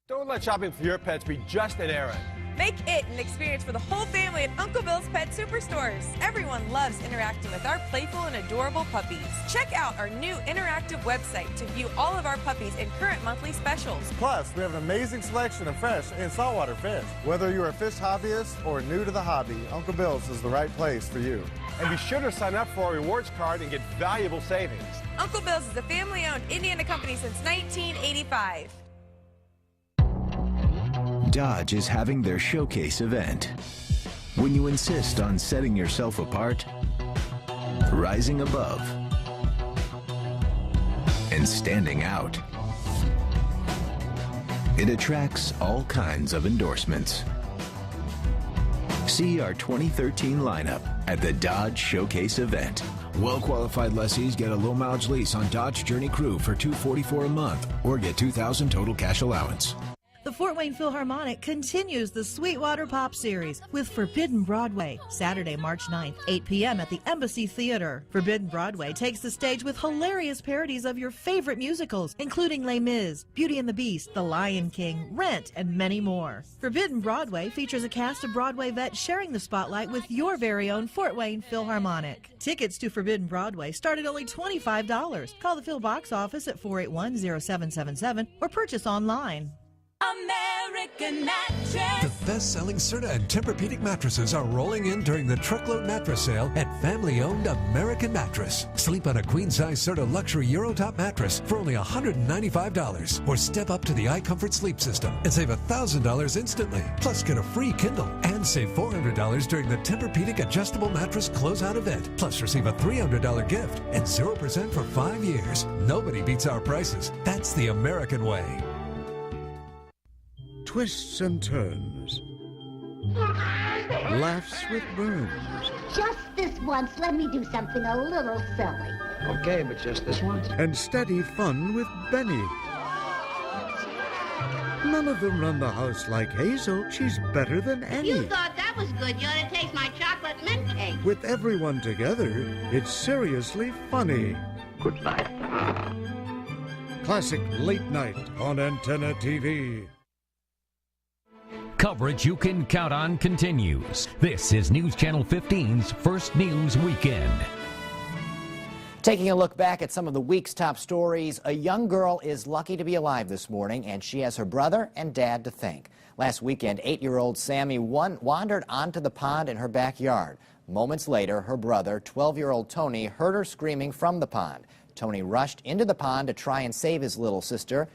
Speaker 2: Don't let shopping for your pets be just an errand.
Speaker 17: Make it an experience for the whole family at Uncle Bill's Pet Superstores. Everyone loves interacting with our playful and adorable puppies. Check out our new interactive website to view all of our puppies and current monthly specials.
Speaker 18: Plus, we have an amazing selection of fresh and saltwater fish. Whether you're a fish hobbyist or new to the hobby, Uncle Bill's is the right place for you.
Speaker 2: And be sure to sign up for our rewards card and get valuable savings.
Speaker 17: Uncle Bill's is a family-owned Indiana company since 1985.
Speaker 28: Dodge is having their showcase event. When you insist on setting yourself apart, rising above, and standing out, it attracts all kinds of endorsements. See our 2013 lineup at the Dodge Showcase event.
Speaker 19: Well-qualified lessees get a low-mileage lease on Dodge Journey Crew for $244 a month or get $2,000 total cash allowance.
Speaker 20: The Fort Wayne Philharmonic continues the Sweetwater Pop Series with Forbidden Broadway, Saturday, March 9th, 8 p.m. at the Embassy Theater. Forbidden Broadway takes the stage with hilarious parodies of your favorite musicals, including Les Mis, Beauty and the Beast, The Lion King, Rent, and many more. Forbidden Broadway features a cast of Broadway vets sharing the spotlight with your very own Fort Wayne Philharmonic. Tickets to Forbidden Broadway start at only $25. Call the Phil box office at 481-0777 or purchase online.
Speaker 21: American Mattress. The best-selling Serta and Tempur-Pedic mattresses are rolling in during the truckload mattress sale at family-owned American Mattress. Sleep on a queen-size Serta luxury Eurotop mattress for only $195, or step up to the iComfort Sleep System and save $1,000 instantly. Plus, get a free Kindle and save $400 during the Tempur-Pedic adjustable mattress closeout event. Plus, receive a $300 gift and 0% for 5 years. Nobody beats our prices. That's the American way.
Speaker 22: Twists and turns. Laughs with brooms.
Speaker 23: Just this once, let me do something a little silly.
Speaker 22: Okay, but just this once. And steady fun with Benny. None of them run the house like Hazel. She's better than any.
Speaker 23: You thought that was good. You ought to taste my chocolate mint cake.
Speaker 22: With everyone together, it's seriously funny. Good night. Classic Late Night on Antenna TV.
Speaker 3: Coverage you can count on continues. This is News Channel 15's First News Weekend.
Speaker 4: Taking a look back at some of the week's top stories, a young girl is lucky to be alive this morning, and she has her brother and dad to thank. Last weekend, 8-year-old Sammy wandered onto the pond in her backyard. Moments later, her brother, 12-year-old Tony, heard her screaming from the pond. Tony rushed into the pond to try and save his little sister.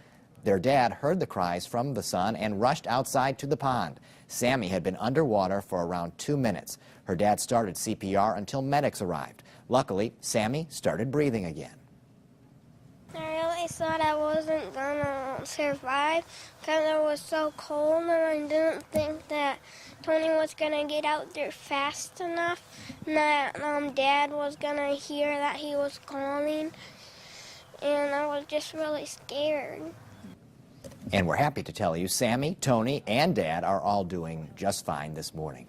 Speaker 4: Their dad heard the cries from the son and rushed outside to the pond. Sammy had been underwater for around 2 minutes. Her dad started CPR until medics arrived. Luckily, Sammy started breathing again.
Speaker 23: They're
Speaker 1: I thought I wasn't gonna survive because it was so cold, and I didn't think that Tony was gonna get out there fast enough, and that Dad was gonna hear that he was calling, and I was just really scared.
Speaker 4: And we're happy to tell you Sammy, Tony, and Dad are all doing just fine this morning.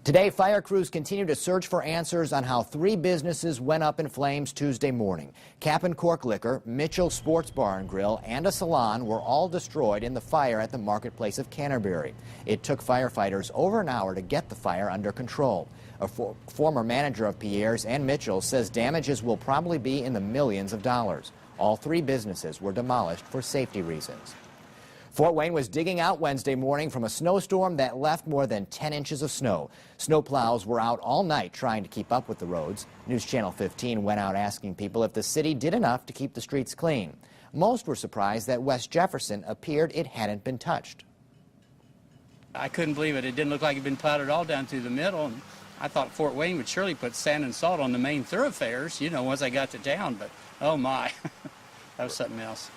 Speaker 4: Today, fire crews continue to search for answers on how 3 businesses went up in flames Tuesday morning. Cap and Cork Liquor, Mitchell Sports Bar and Grill, and a salon were all destroyed in the fire at the marketplace of Canterbury. It took firefighters over an hour to get the fire under control. A former manager of Pierre's and Mitchell says damages will probably be in the millions of dollars. All 3 businesses were demolished for safety reasons. Fort Wayne was digging out Wednesday morning from a snowstorm that left more than 10 inches of snow. Snowplows were out all night trying to keep up with the roads. News Channel 15 went out asking people if the city did enough to keep the streets clean. Most were surprised that West Jefferson appeared it hadn't been touched.
Speaker 6: I couldn't believe it. It didn't look like it'd been plowed at all down through the middle. And I thought Fort Wayne would surely put sand and salt on the main thoroughfares, you know, once I got to town, but oh my, that was something else.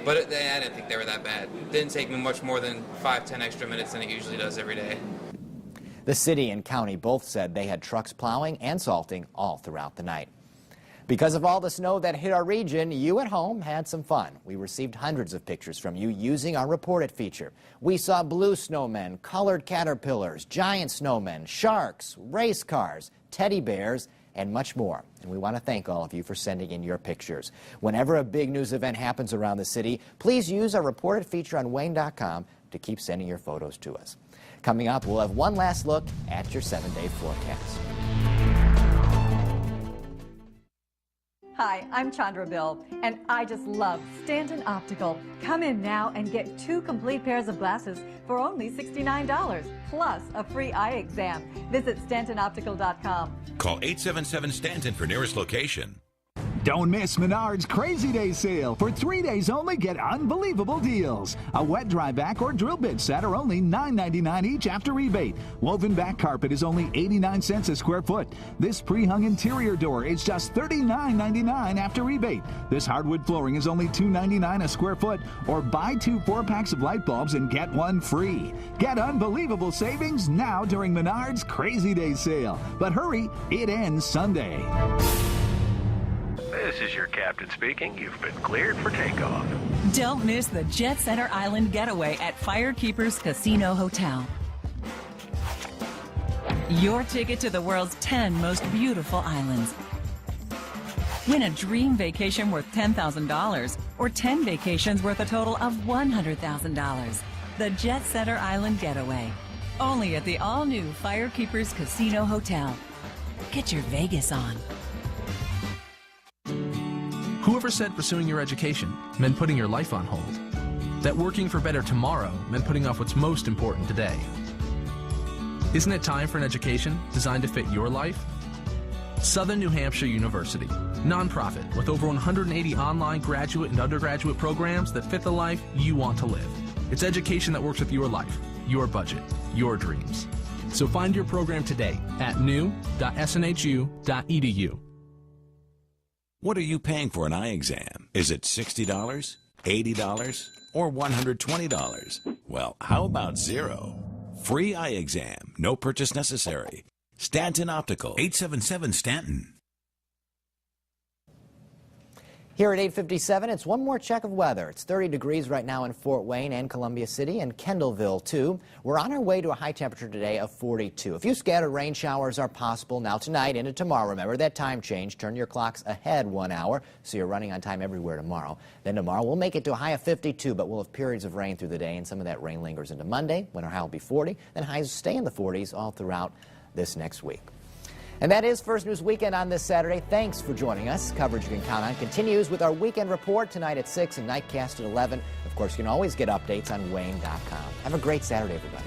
Speaker 7: But I didn't think they were that bad. It didn't take me much more than 5-10 extra minutes than it usually does every day.
Speaker 4: The city and county both said they had trucks plowing and salting all throughout the night. Because of all the snow that hit our region, you at home had some fun. We received hundreds of pictures from you using our Report It feature. We saw blue snowmen, colored caterpillars, giant snowmen, sharks, race cars, teddy bears, and much more. And we want to thank all of you for sending in your pictures. Whenever a big news event happens around the city, please use our Report It feature on Wayne.com to keep sending your photos to us. Coming up, we'll have one last look at your 7-day forecast.
Speaker 8: Hi, I'm Chandra Bill, and I just love Stanton Optical. Come in now and get 2 complete pairs of glasses for only $69, plus a free eye exam. Visit StantonOptical.com.
Speaker 24: Call 877-STANTON for nearest location.
Speaker 25: Don't miss Menard's Crazy Day sale. For 3 days only, get unbelievable deals. A wet dry back or drill bit set are only $9.99 each after rebate. Woven back carpet is only 89 cents a square foot. This pre-hung interior door is just $39.99 after rebate. This hardwood flooring is only $2.99 a square foot. Or buy 2 4-packs of light bulbs and get 1 free. Get unbelievable savings now during Menard's Crazy Day sale. But hurry, it ends Sunday.
Speaker 26: This is your captain speaking. You've been cleared for takeoff.
Speaker 27: Don't miss the Jet Center Island getaway at Firekeepers Casino Hotel. Your ticket to the world's 10 most beautiful islands. Win a dream vacation worth $10,000 or 10 vacations worth a total of $100,000. The Jet Center Island getaway. Only at the all-new Firekeepers Casino Hotel. Get your Vegas on.
Speaker 29: Whoever said pursuing your education meant putting your life on hold? That working for better tomorrow meant putting off what's most important today? Isn't it time for an education designed to fit your life? Southern New Hampshire University, nonprofit with over 180 online graduate and undergraduate programs that fit the life you want to live. It's education that works with your life, your budget, your dreams. So find your program today at new.snhu.edu.
Speaker 28: What are you paying for an eye exam? Is it $60, $80, or $120? Well, how about zero? Free eye exam, no purchase necessary. Stanton Optical, 877-STANTON.
Speaker 4: Here at 8:57, it's one more check of weather. It's 30 degrees right now in Fort Wayne and Columbia City and Kendallville, too. We're on our way to a high temperature today of 42. A few scattered rain showers are possible now tonight into tomorrow. Remember that time change. Turn your clocks ahead 1 hour so you're running on time everywhere tomorrow. Then tomorrow we'll make it to a high of 52, but we'll have periods of rain through the day, and some of that rain lingers into Monday when our high will be 40. Then highs stay in the 40s all throughout this next week. And that is First News Weekend on this Saturday. Thanks for joining us. Coverage you can count on continues with our Weekend Report tonight at 6 and Nightcast at 11. Of course, you can always get updates on Wayne.com. Have a great Saturday, everybody.